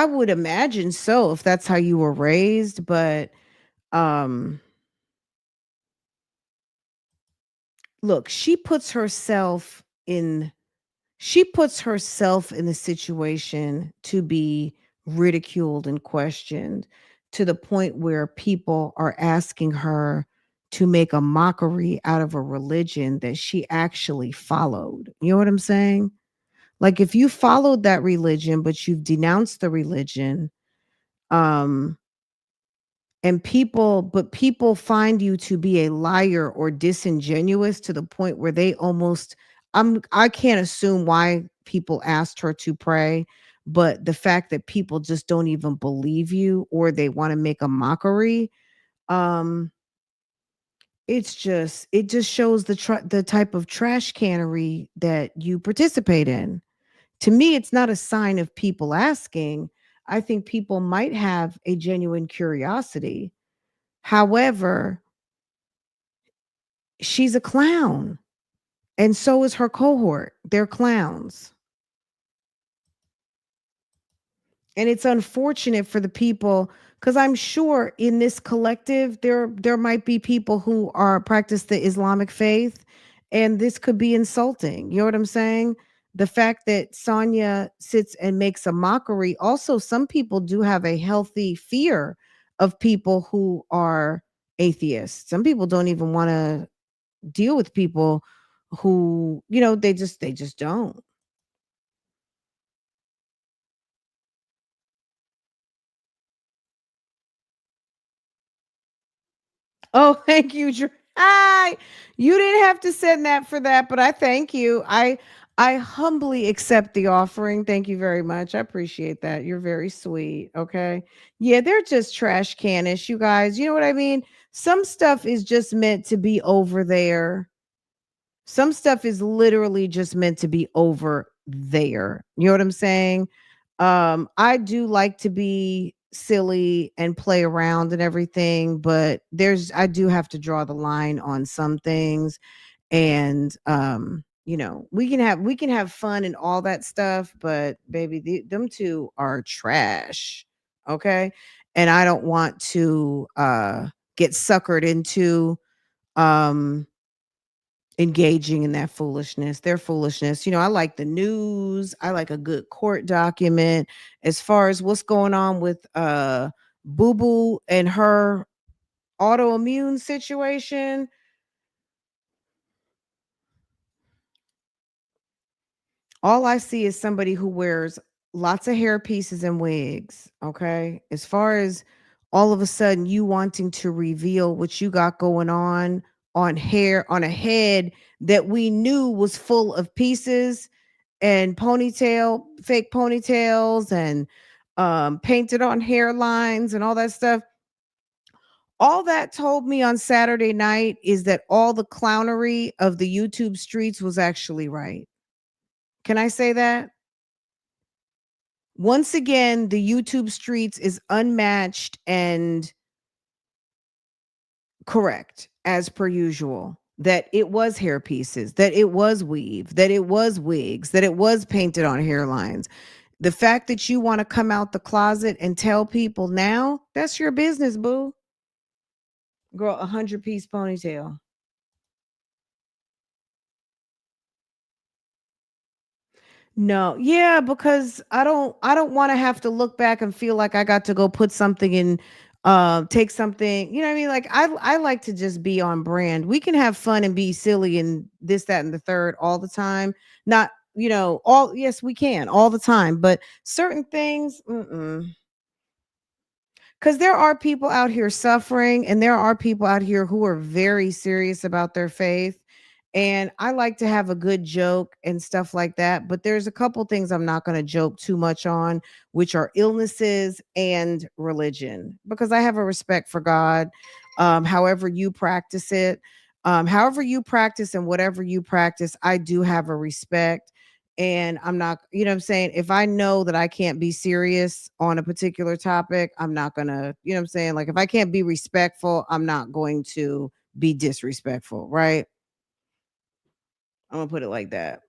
would imagine so if that's how you were raised, but um look, she puts herself in the situation to be ridiculed and questioned to the point where people are asking her to make a mockery out of a religion that she actually followed. You know what I'm saying? Like if you followed that religion but you've denounced the religion, um people find you to be a liar or disingenuous to the point where they almost I can't assume why people asked her to pray, but the fact that people just don't even believe you or they want to make a mockery, um it just shows the type of trash cannery that you participate in. To me, it's not a sign of people asking. I think people might have a genuine curiosity. However, she's a clown, and so is her cohort. They're clowns. And it's unfortunate for the people because I'm sure in this collective there might be people who are practice the Islamic faith, and this could be insulting. You know what I'm saying? The fact that Sonya sits and makes a mockery. Also, some people do have a healthy fear of people who are atheists. Some people don't even want to deal with people who, they just don't. Oh, thank you, Drew. You didn't have to send that for that, but I thank you. I humbly accept the offering. Thank you very much. I appreciate that. You're very sweet. Okay. Yeah, they're just trash canish, you guys. You know what I mean? Some stuff is just meant to be over there. Some stuff is literally just meant to be over there. You know what I'm saying? I do like to be silly and play around and everything, but I do have to draw the line on some things. And we can have fun and all that stuff, but baby, them two are trash. Okay. And I don't want to get suckered into um engaging in that foolishness, their foolishness. I like the news. I like a good court document. As far as what's going on with Boo Boo and her autoimmune situation, all I see is somebody who wears lots of hair pieces and wigs. Okay. As far as all of a sudden you wanting to reveal what you got going on hair, on a head that we knew was full of pieces and fake ponytails and painted on hairlines and all that stuff. All that told me on Saturday night is that all the clownery of the YouTube streets was actually right. Can I say that? Once again, the YouTube streets is unmatched and correct as per usual. That it was hair pieces, that it was weave, that it was wigs, that it was painted on hairlines. The fact that you want to come out the closet and tell people now, that's your business, boo. Girl, 100-piece ponytail. No, yeah, because I don't want to have to look back and feel like I got to go put something in take something, you know what I mean? Like I like to just be on brand. We can have fun and be silly and this, that, and the third all the time. Not, all yes, we can all the time, but certain things, because there are people out here suffering, and there are people out here who are very serious about their faith. And I like to have a good joke and stuff like that. But there's a couple things I'm not going to joke too much on, which are illnesses and religion, because I have a respect for God. However, you practice it, however you practice and whatever you practice, I do have a respect. And I'm not, what I'm saying? If I know that I can't be serious on a particular topic, I'm not gonna, what I'm saying? Like if I can't be respectful, I'm not going to be disrespectful, right? I'm gonna put it like that.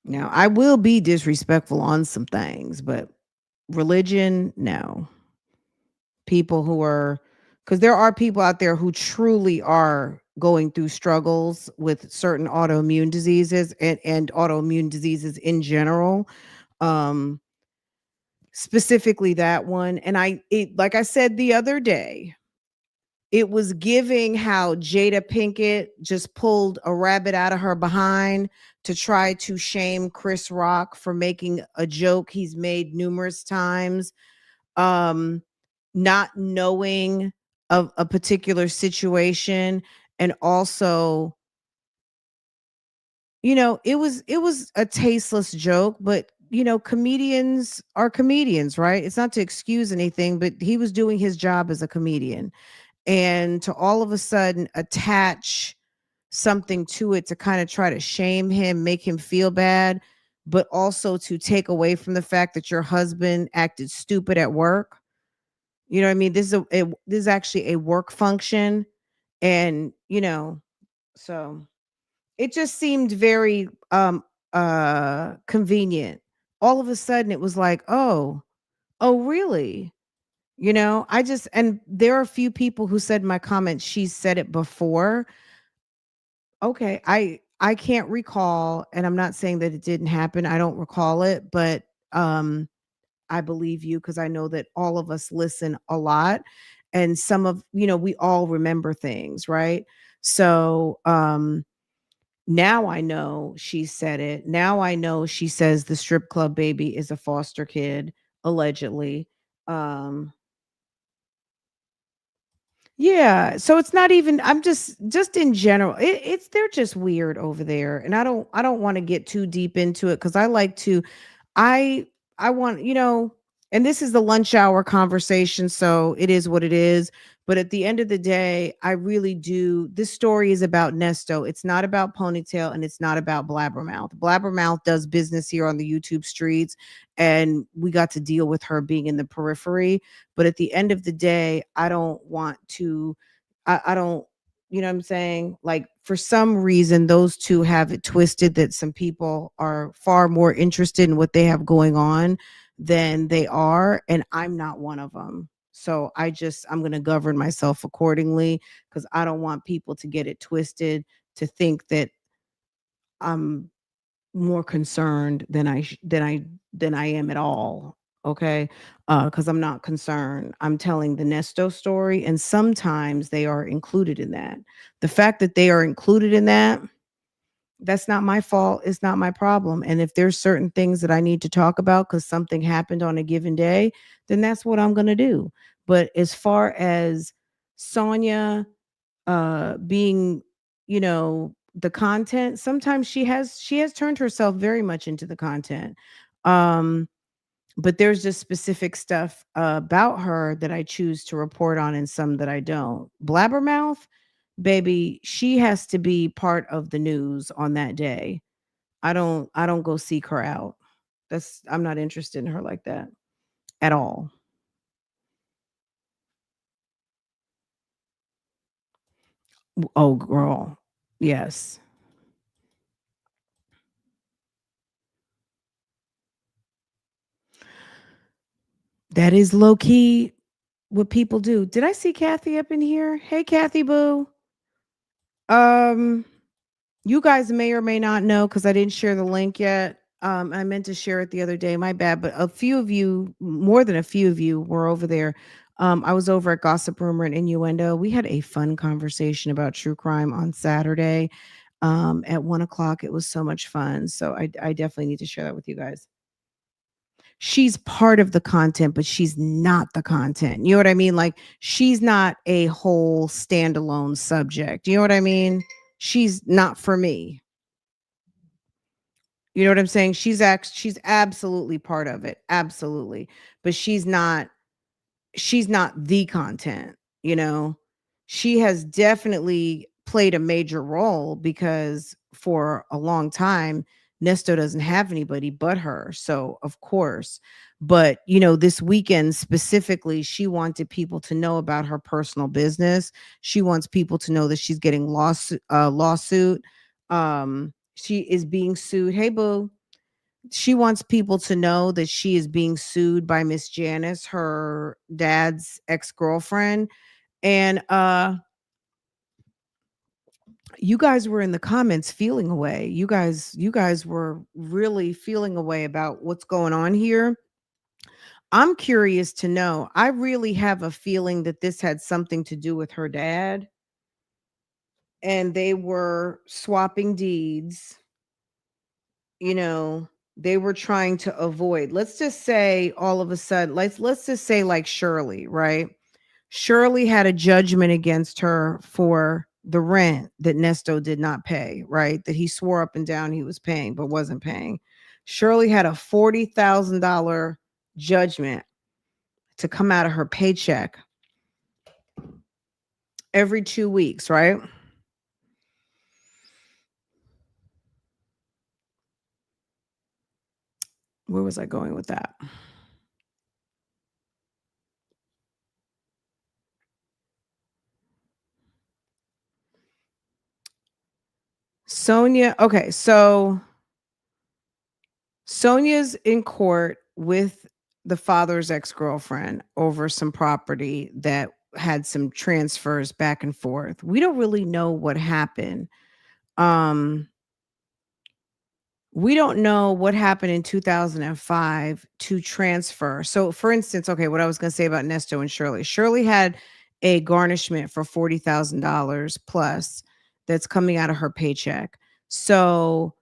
Now, I will be disrespectful on some things, but religion, no. People who are, because there are people out there who truly are going through struggles with certain autoimmune diseases and autoimmune diseases in general. Um, Specifically that one. And like I said the other day, it was giving how Jada Pinkett just pulled a rabbit out of her behind to try to shame Chris Rock for making a joke he's made numerous times, um, not knowing of a particular situation. And also, it was a tasteless joke, but comedians are comedians, right? It's not to excuse anything, but he was doing his job as a comedian. And to all of a sudden attach something to it to kind of try to shame him, make him feel bad, but also to take away from the fact that your husband acted stupid at work. You know what I mean? This is actually a work function. And, so it just seemed very convenient. All of a sudden it was like, oh really? And there are a few people who said in my comments, she's said it before. Okay, I can't recall, and I'm not saying that it didn't happen. I don't recall it, but I believe you because I know that all of us listen a lot, and we all remember things, right? So, Now I know she said it. Now I know she says the strip club baby is a foster kid, allegedly. Um, yeah, so it's not even I'm just in general. It's they're just weird over there. And I don't want to get too deep into it cuz I like to I I want, and this is the lunch hour conversation, so it is what it is. But at the end of the day, I really do. This story is about Nesto. It's not about Ponytail and it's not about Blabbermouth. Blabbermouth does business here on the YouTube streets, and we got to deal with her being in the periphery. But at the end of the day, I don't want to, I don't, you know what I'm saying? Like for some reason, those two have it twisted that some people are far more interested in what they have going on than they are. And I'm not one of them. So I'm going to govern myself accordingly because I don't want people to get it twisted to think that I'm more concerned than I am at all. Okay. Because I'm not concerned. I'm telling the Nesto story, and sometimes they are included in that. The fact that they are included in that, that's not my fault. It's not my problem. And if there's certain things that I need to talk about because something happened on a given day, then that's what I'm gonna do. But as far as Sonya being, the content, sometimes she has turned herself very much into the content. um but there's just specific stuff about her that I choose to report on and some that I don't. Blabbermouth, baby, she has to be part of the news on that day. I don't go seek her out. I'm not interested in her like that at all. Oh girl. Yes. That is low key what people do. Did I see Kathy up in here? Hey, Kathy Boo. Um, you guys may or may not know because I didn't share the link yet. I meant to share it the other day. My bad. But a few of you, more than a few of you, were over there. I was over at Gossip Rumor and Innuendo. We had a fun conversation about true crime on Saturday. At 1 o'clock. It was so much fun. So I definitely need to share that with you guys. She's part of the content, but she's not the content. You know what I mean? Like she's not a whole standalone subject. You know what I mean? She's not for me. You know what I'm saying? She's absolutely part of it. Absolutely. But she's not the content, you know. She has definitely played a major role because for a long time Nesto doesn't have anybody but her. So, of course, but this weekend specifically, she wanted people to know about her personal business. She wants people to know that she's getting lawsuit. She is being sued. Hey boo. She wants people to know that she is being sued by Miss Janice, her dad's ex-girlfriend. And you guys were in the comments feeling away. You guys were really feeling away about what's going on here. I'm curious to know. I really have a feeling that this had something to do with her dad and they were swapping deeds. you know they were trying to avoid, let's just say, all of a sudden, let's just say like Shirley, right? Shirley had a judgment against her for the rent that Nesto did not pay, right? That he swore up and down he was paying but wasn't paying. Shirley had a $40,000 judgment to come out of her paycheck every 2 weeks, right? Where was I going with that? Sonya. Okay, so Sonia's in court with the father's ex-girlfriend over some property that had some transfers back and forth. We don't really know what happened. Um, we don't know what happened in 2005 to transfer. So, for instance, okay, what I was going to say about Nesto and Shirley. Shirley had a garnishment for $40,000 plus that's coming out of her paycheck. So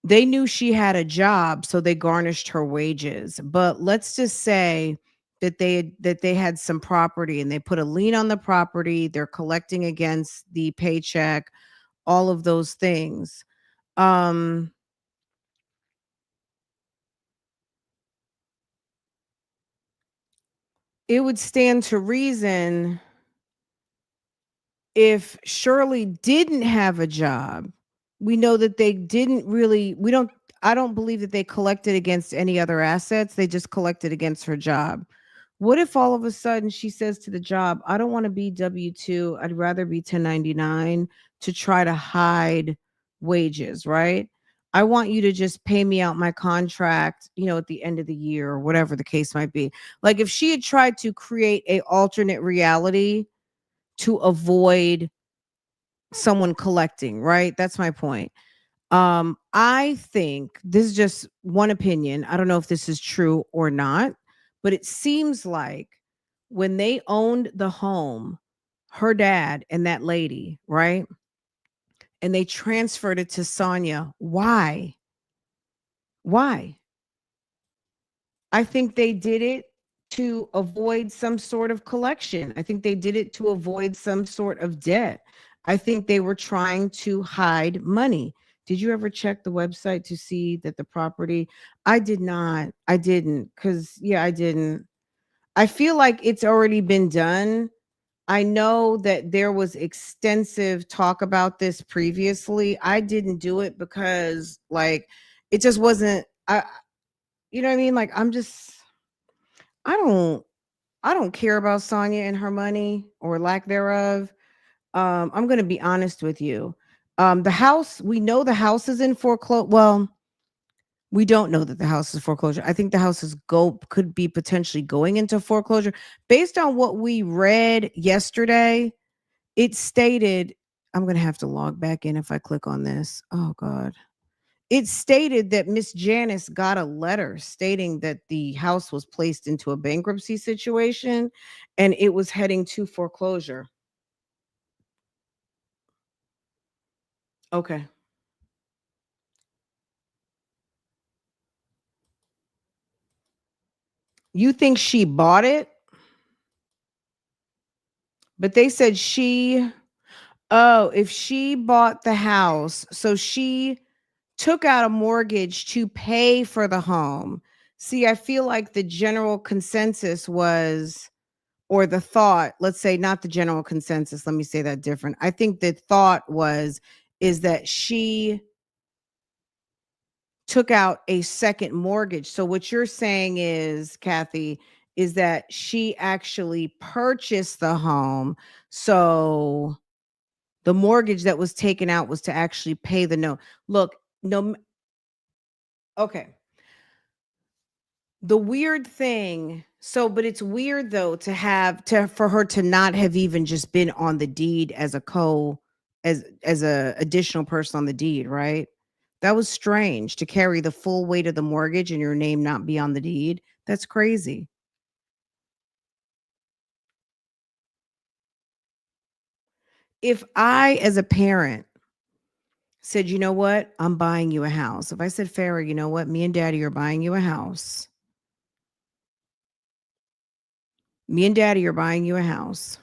they knew she had a job, so they garnished her wages. But let's just say that they had some property and they put a lien on the property, they're collecting against the paycheck, all of those things. Um it would stand to reason if Shirley didn't have a job, we know that they didn't really we don't I don't believe that they collected against any other assets. They just collected against her job. What if all of a sudden she says to the job, I don't want to be W-2, I'd rather be 1099 to try to hide wages, right? I want you to just pay me out my contract, at the end of the year or whatever the case might be. Like if she had tried to create a alternate reality to avoid someone collecting, right? That's my point. I think this is just one opinion. I don't know if this is true or not, but it seems like when they owned the home, her dad and that lady, right? And they transferred it to Sonya. Why? Why? I think they did it to avoid some sort of collection. I think they did it to avoid some sort of debt. I think they were trying to hide money. Did you ever check the website to see that the property? I did not. I didn't cuz I didn't. I feel like it's already been done. I know that there was extensive talk about this previously. I didn't do it because like it just wasn't you know what I mean? Like I don't I don't care about Sonya and her money or lack thereof. I'm going to be honest with you. The house, we know the house is in foreclosure. Well, we don't know that the house is foreclosure. I think the house could be potentially going into foreclosure. Based on what we read yesterday, it stated, I'm going to have to log back in if I click on this. Oh God. It stated that Miss Janice got a letter stating that the house was placed into a bankruptcy situation and it was heading to foreclosure. Okay. You think she bought it? But they said if she bought the house, so she took out a mortgage to pay for the home. See, I feel like the general consensus was or the thought, let's say not the general consensus, let me say that different. I think the thought is that she took out a second mortgage. So what you're saying is, Kathy, is that she actually purchased the home. So the mortgage that was taken out was to actually pay the note. Look, no, okay. The weird thing, but it's weird though for her to not have even just been on the deed as as a additional person on the deed, right? That was strange to carry the full weight of the mortgage and your name not be on the deed. That's crazy. If I, as a parent, said, you know what, I'm buying you a house. If I said, Farrah, you know what, me and daddy are buying you a house. Me and daddy are buying you a house.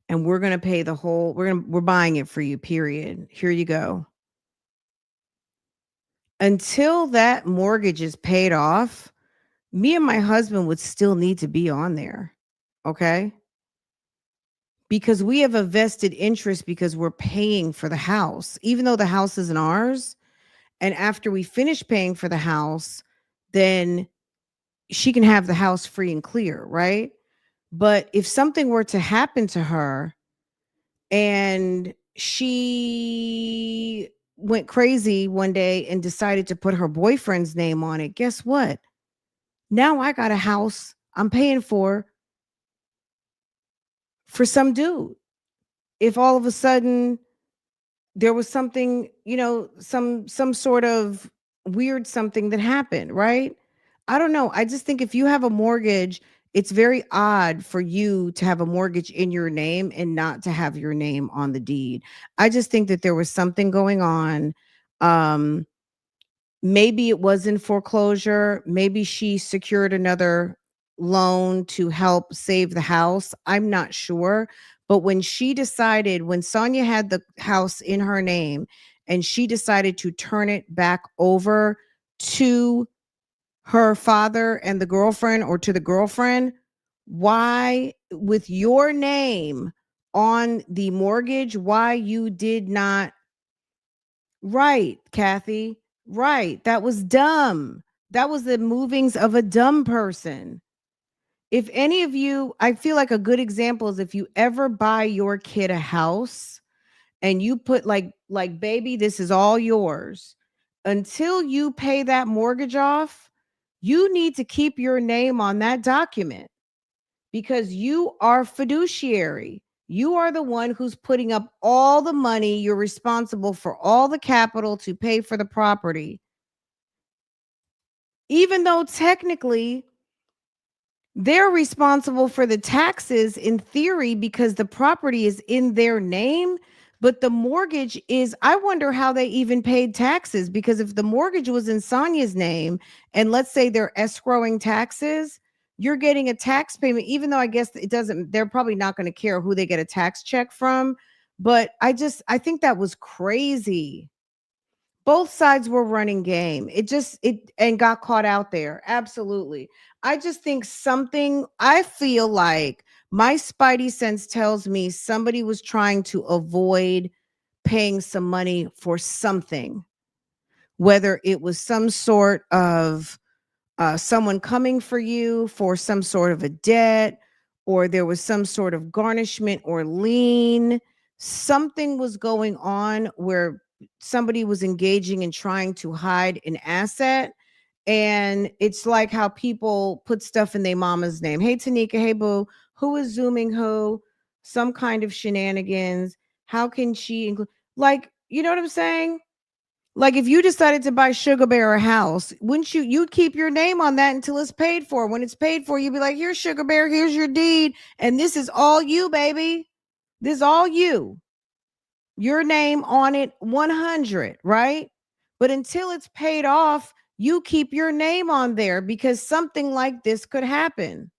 And we're going to pay the whole we're buying it for you, period. Here you go. Until that mortgage is paid off, me and my husband would still need to be on there. Okay? Because we have a vested interest because we're paying for the house, even though the house isn't ours. And after we finish paying for the house, then she can have the house free and clear, right? But if something were to happen to her and she went crazy one day and decided to put her boyfriend's name on it, guess what? Now I got a house I'm paying for some dude. If all of a sudden there was something, some sort of weird something that happened, right? I don't know. I just think if you have a mortgage, It's very odd for you to have a mortgage in your name and not to have your name on the deed. I just think that there was something going on. Um, Maybe it was in foreclosure. Maybe she secured another loan to help save the house. I'm not sure. But when she decided, when Sonya had the house in her name and she decided to turn it back over to her father and the girlfriend, or to the girlfriend, why, with your name on the mortgage, why you did not. Right, Kathy. Right. That was dumb. That was the movings of a dumb person. If any of you, I feel like a good example is if you ever buy your kid a house and you put like baby, this is all yours. Until you pay that mortgage off, you need to keep your name on that document because you are fiduciary. You are the one who's putting up all the money. You're responsible for all the capital to pay for the property. Even though technically they're responsible for the taxes in theory because the property is in their name, but the mortgage is, I wonder how they even paid taxes, because if the mortgage was in Sonia's name and let's say they're escrowing taxes, you're getting a tax payment, even though I guess it doesn't, they're probably not going to care who they get a tax check from. But I think that was crazy. Both sides were running game. It and got caught out there. Absolutely. I just think something, I feel like my spidey sense tells me somebody was trying to avoid paying some money for something, whether it was some sort of someone coming for you for some sort of a debt, or there was some sort of garnishment or lien. Something was going on where somebody was engaging in trying to hide an asset. And it's like how people put stuff in their mama's name. Hey, Tanika. Hey, boo. Who is zooming who? Some kind of shenanigans. How can she include? Like, you know what I'm saying? Like if you decided to buy Sugar Bear a house, wouldn't you'd keep your name on that until it's paid for. When it's paid for, you'd be like, here's Sugar Bear, here's your deed, and this is all you, baby. This is all you. Your name on it 100, right? But until it's paid off, you keep your name on there because something like this could happen.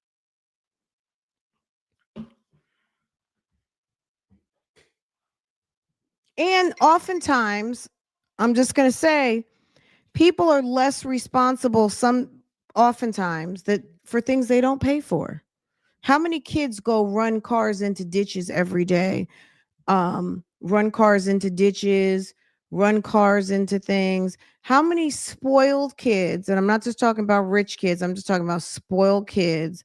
And oftentimes, I'm just going to say, people are less responsible oftentimes that for things they don't pay for. How many kids go run cars into ditches every day? Run cars into ditches, run cars into things. How many spoiled kids, and I'm not just talking about rich kids, I'm just talking about spoiled kids,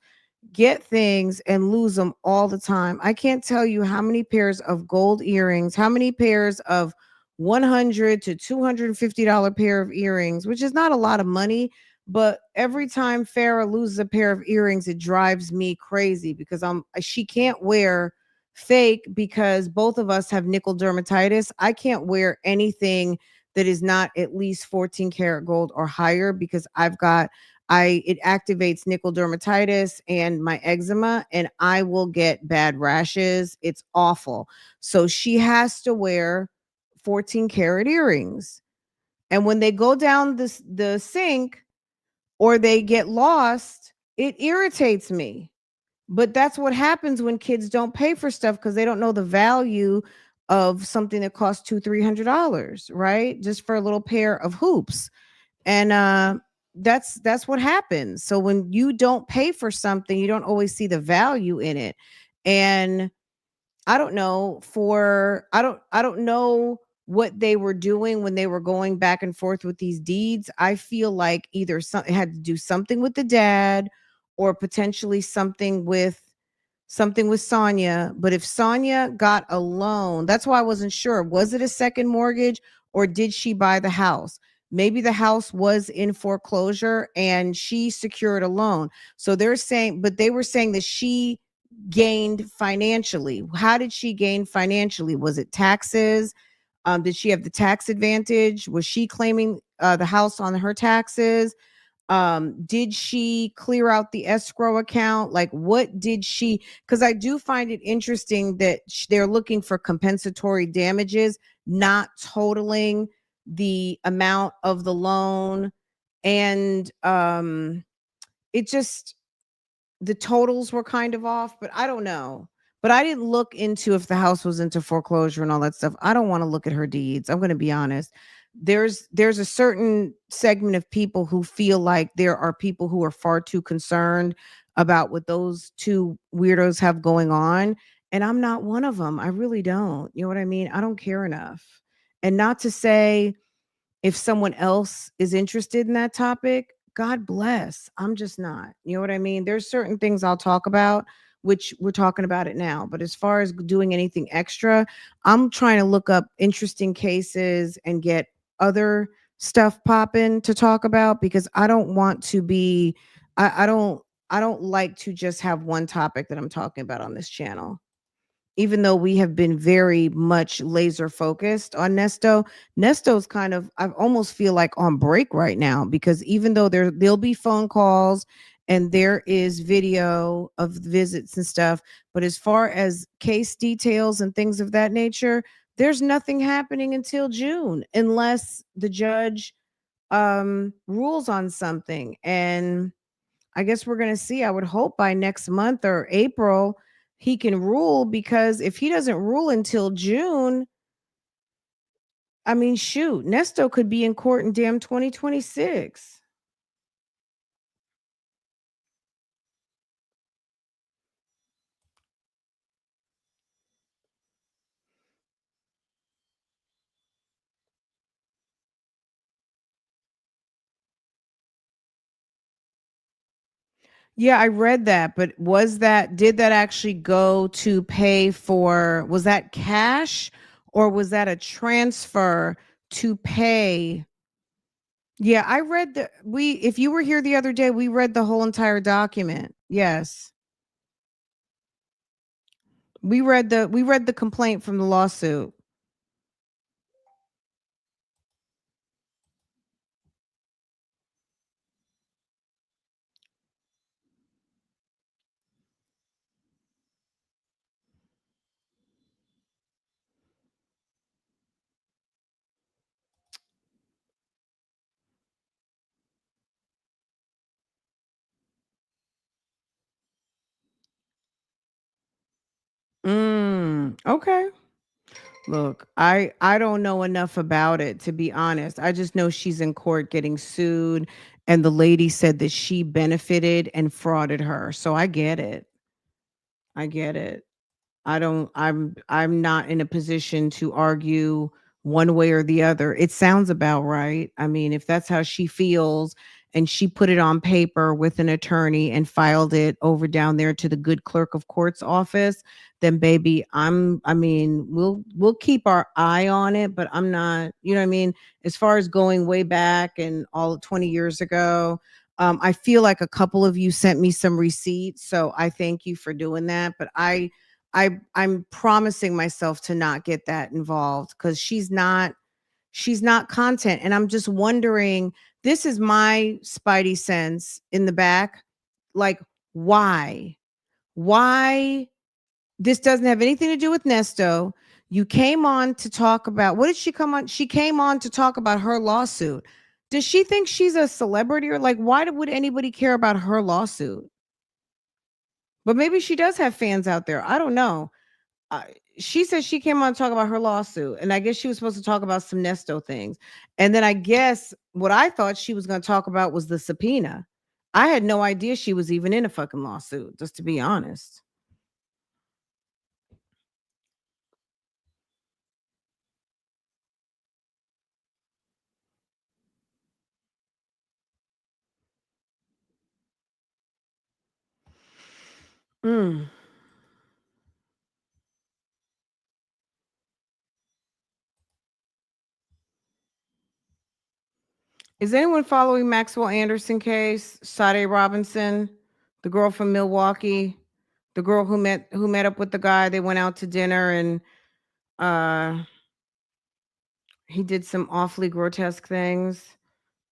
get things and lose them all the time. I can't tell you how many pairs of gold earrings, how many pairs of $100 to $250 pair of earrings, which is not a lot of money, but every time Farah loses a pair of earrings, it drives me crazy because she can't wear fake because both of us have nickel dermatitis. I can't wear anything that is not at least 14 karat gold or higher because it activates nickel dermatitis and my eczema, and I will get bad rashes. It's awful. So she has to wear 14 karat earrings. And when they go down the sink or they get lost, it irritates me. But that's what happens when kids don't pay for stuff because they don't know the value of something that costs $200-300, right? Just for a little pair of hoops. And that's what happens. So when you don't pay for something, you don't always see the value in it. And I don't know I don't know what they were doing when they were going back and forth with these deeds. I feel like either it had to do something with the dad or potentially something with Sonya. But if Sonya got a loan, that's why I wasn't sure. Was it a second mortgage or did she buy the house? Maybe the house was in foreclosure and she secured a loan. So they were saying that she gained financially. How did she gain financially? Was it taxes? Did she have the tax advantage? Was she claiming the house on her taxes? Did she clear out the escrow account? Like, what did she? Because I do find it interesting that they're looking for compensatory damages, not totaling the amount of the loan. And it just, the totals were kind of off, but I don't know. But I didn't look into if the house was into foreclosure and all that stuff. I don't want to look at her deeds. I'm going to be honest. There's a certain segment of people who feel like there are people who are far too concerned about what those two weirdos have going on, and I'm not one of them. I really don't. You know what I mean? I don't care enough. And not to say if someone else is interested in that topic, God bless. I'm just not. You know what I mean? There's certain things I'll talk about, which we're talking about it now. But as far as doing anything extra, I'm trying to look up interesting cases and get other stuff popping to talk about because I don't want to be I don't like to just have one topic that I'm talking about on this channel, even though we have been very much laser focused on Nesto. Nesto's kind of, I almost feel like on break right now because even though there'll be phone calls and there is video of visits and stuff, but as far as case details and things of that nature, there's nothing happening until June unless the judge rules on something. And I guess we're going to see. I would hope by next month or April he can rule, because if he doesn't rule until June, I mean, shoot, Nesto could be in court in damn 2026. Yeah, I read that, but did that actually go to pay for, was that cash or was that a transfer to pay? Yeah, I read if you were here the other day, we read the whole entire document. Yes. We read the complaint from the lawsuit. Okay. Look, I don't know enough about it to be honest. I just know she's in court getting sued and the lady said that she benefited and frauded her. So I get it. I get it. I'm not in a position to argue one way or the other. It sounds about right. I mean, if that's how she feels and she put it on paper with an attorney and filed it over down there to the good clerk of court's office, then baby, I mean, we'll keep our eye on it, but I'm not, you know what I mean, as far as going way back and all 20 years ago. I feel like a couple of you sent me some receipts, so I thank you for doing that. But I'm promising myself to not get that involved because she's not content. And I'm just wondering, this is my spidey sense in the back. Like, why? Why this doesn't have anything to do with Nesto. You came on to talk about, what did she come on? She came on to talk about her lawsuit. Does she think she's a celebrity, or like why would anybody care about her lawsuit? But maybe she does have fans out there. I don't know. She said she came on to talk about her lawsuit, and I guess she was supposed to talk about some Nesto things. And then I guess what I thought she was going to talk about was the subpoena. I had no idea she was even in a fucking lawsuit, just to be honest. Mm. Is anyone following Maxwell Anderson case? Sade Robinson, the girl from Milwaukee, the girl who met up with the guy. They went out to dinner and uh he did some awfully grotesque things.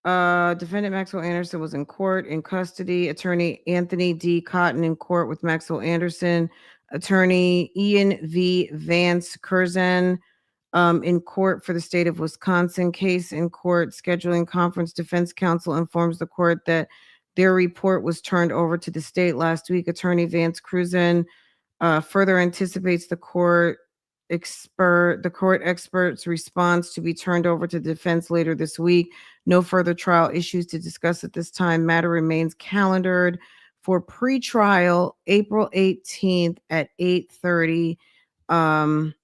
Defendant Maxwell Anderson was in court in custody. Attorney Anthony D. Cotton in court with Maxwell Anderson. Attorney Ian V. Vance Curzon in court for the state of Wisconsin. Case in court. Scheduling conference. Defense counsel informs the court that their report was turned over to the state last week. Attorney Vance Curzon further anticipates the court expert's response to be turned over to defense later this week. No further trial issues to discuss at this time. Matter remains calendared for pretrial April 18th at 8:30 a.m.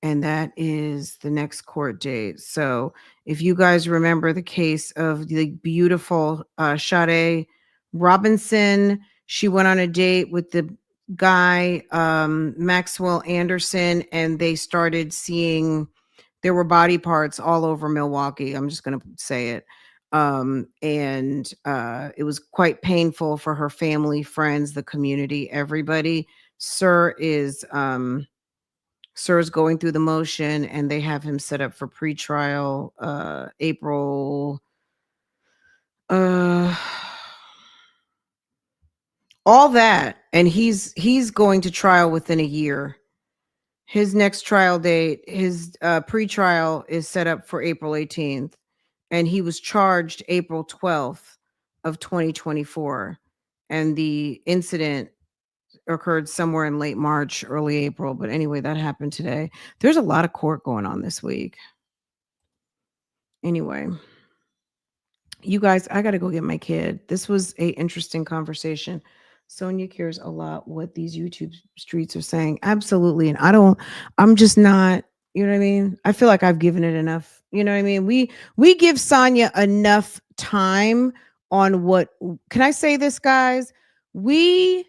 And that is the next court date. So if you guys remember the case of the beautiful Sade Robinson, she went on a date with the guy, Maxwell Anderson, and they started seeing there were body parts all over Milwaukee. I'm just going to say it. And it was quite painful for her family, friends, the community, everybody. Sir is going through the motion, and they have him set up for pretrial April. All that, and he's going to trial within a year. His next trial date, his pretrial is set up for April 18th, and he was charged April 12th of 2024, and the incident occurred somewhere in late March, early April. But anyway, that happened today. There's a lot of court going on this week. Anyway, you guys, I got to go get my kid. This was a interesting conversation. Sonya cares a lot what these YouTube streets are saying. Absolutely. And I'm just not, you know what I mean? I feel like I've given it enough. You know what I mean? We give Sonya enough time on what, can I say this, guys? The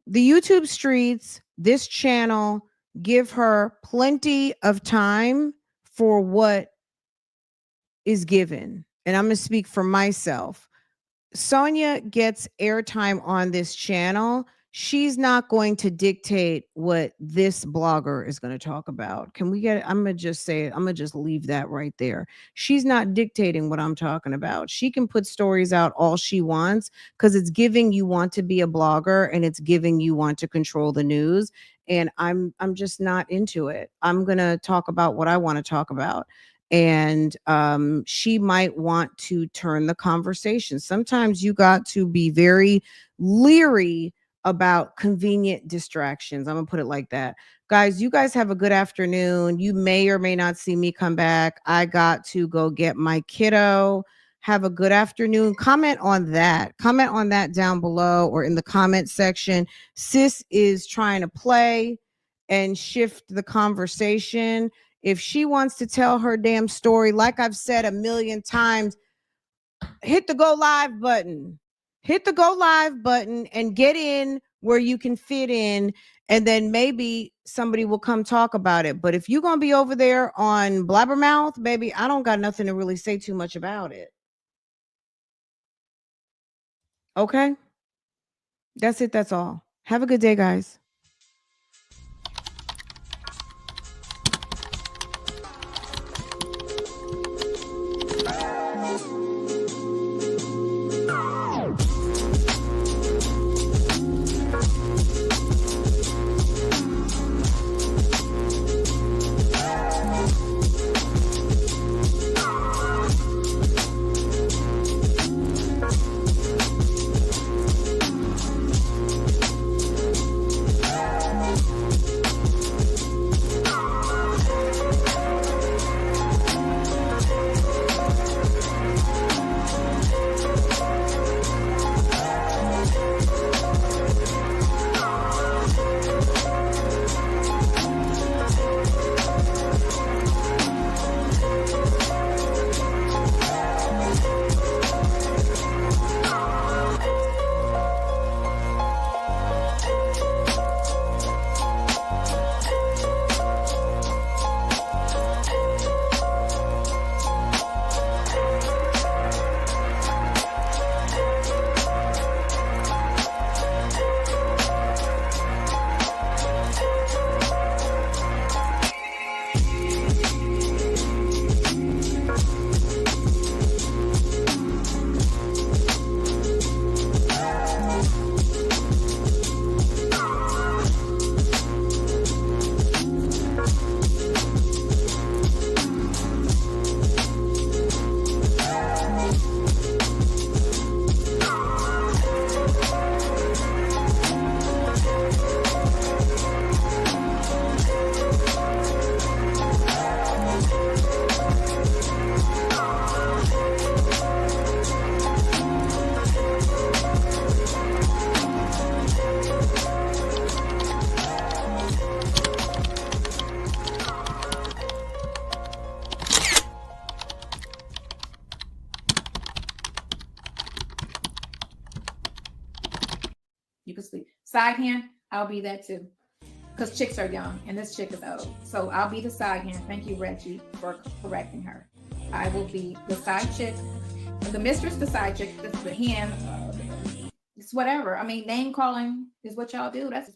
YouTube streets, this channel, give her plenty of time for what is given. And I'm going to speak for myself. Sonya gets airtime on this channel. She's not going to dictate what this blogger is going to talk about. Can we get, I'm going to just say it. I'm going to just leave that right there. She's not dictating what I'm talking about. She can put stories out all she wants because it's giving you want to be a blogger, and it's giving you want to control the news. And I'm just not into it. I'm going to talk about what I want to talk about. And she might want to turn the conversation. Sometimes you got to be very leery about convenient distractions. I'm gonna put it like that. Guys, you guys have a good afternoon. You may or may not see me come back. I got to go get my kiddo. Have a good afternoon. Comment on that. Comment on that down below or in the comment section. Sis is trying to play and shift the conversation. If she wants to tell her damn story, like I've said a million times, hit the go live button. Hit the go live button and get in where you can fit in, and then maybe somebody will come talk about it. But if you're going to be over there on Blabbermouth, baby, I don't got nothing to really say too much about it. Okay? That's it. That's all. Have a good day, guys. You can sleep. Side hand, I'll be that too. Because chicks are young and this chick is old. So I'll be the side hand. Thank you, Reggie, for correcting her. I will be the side chick. The mistress, the side chick, the hand. It's whatever. I mean, name calling is what y'all do. That's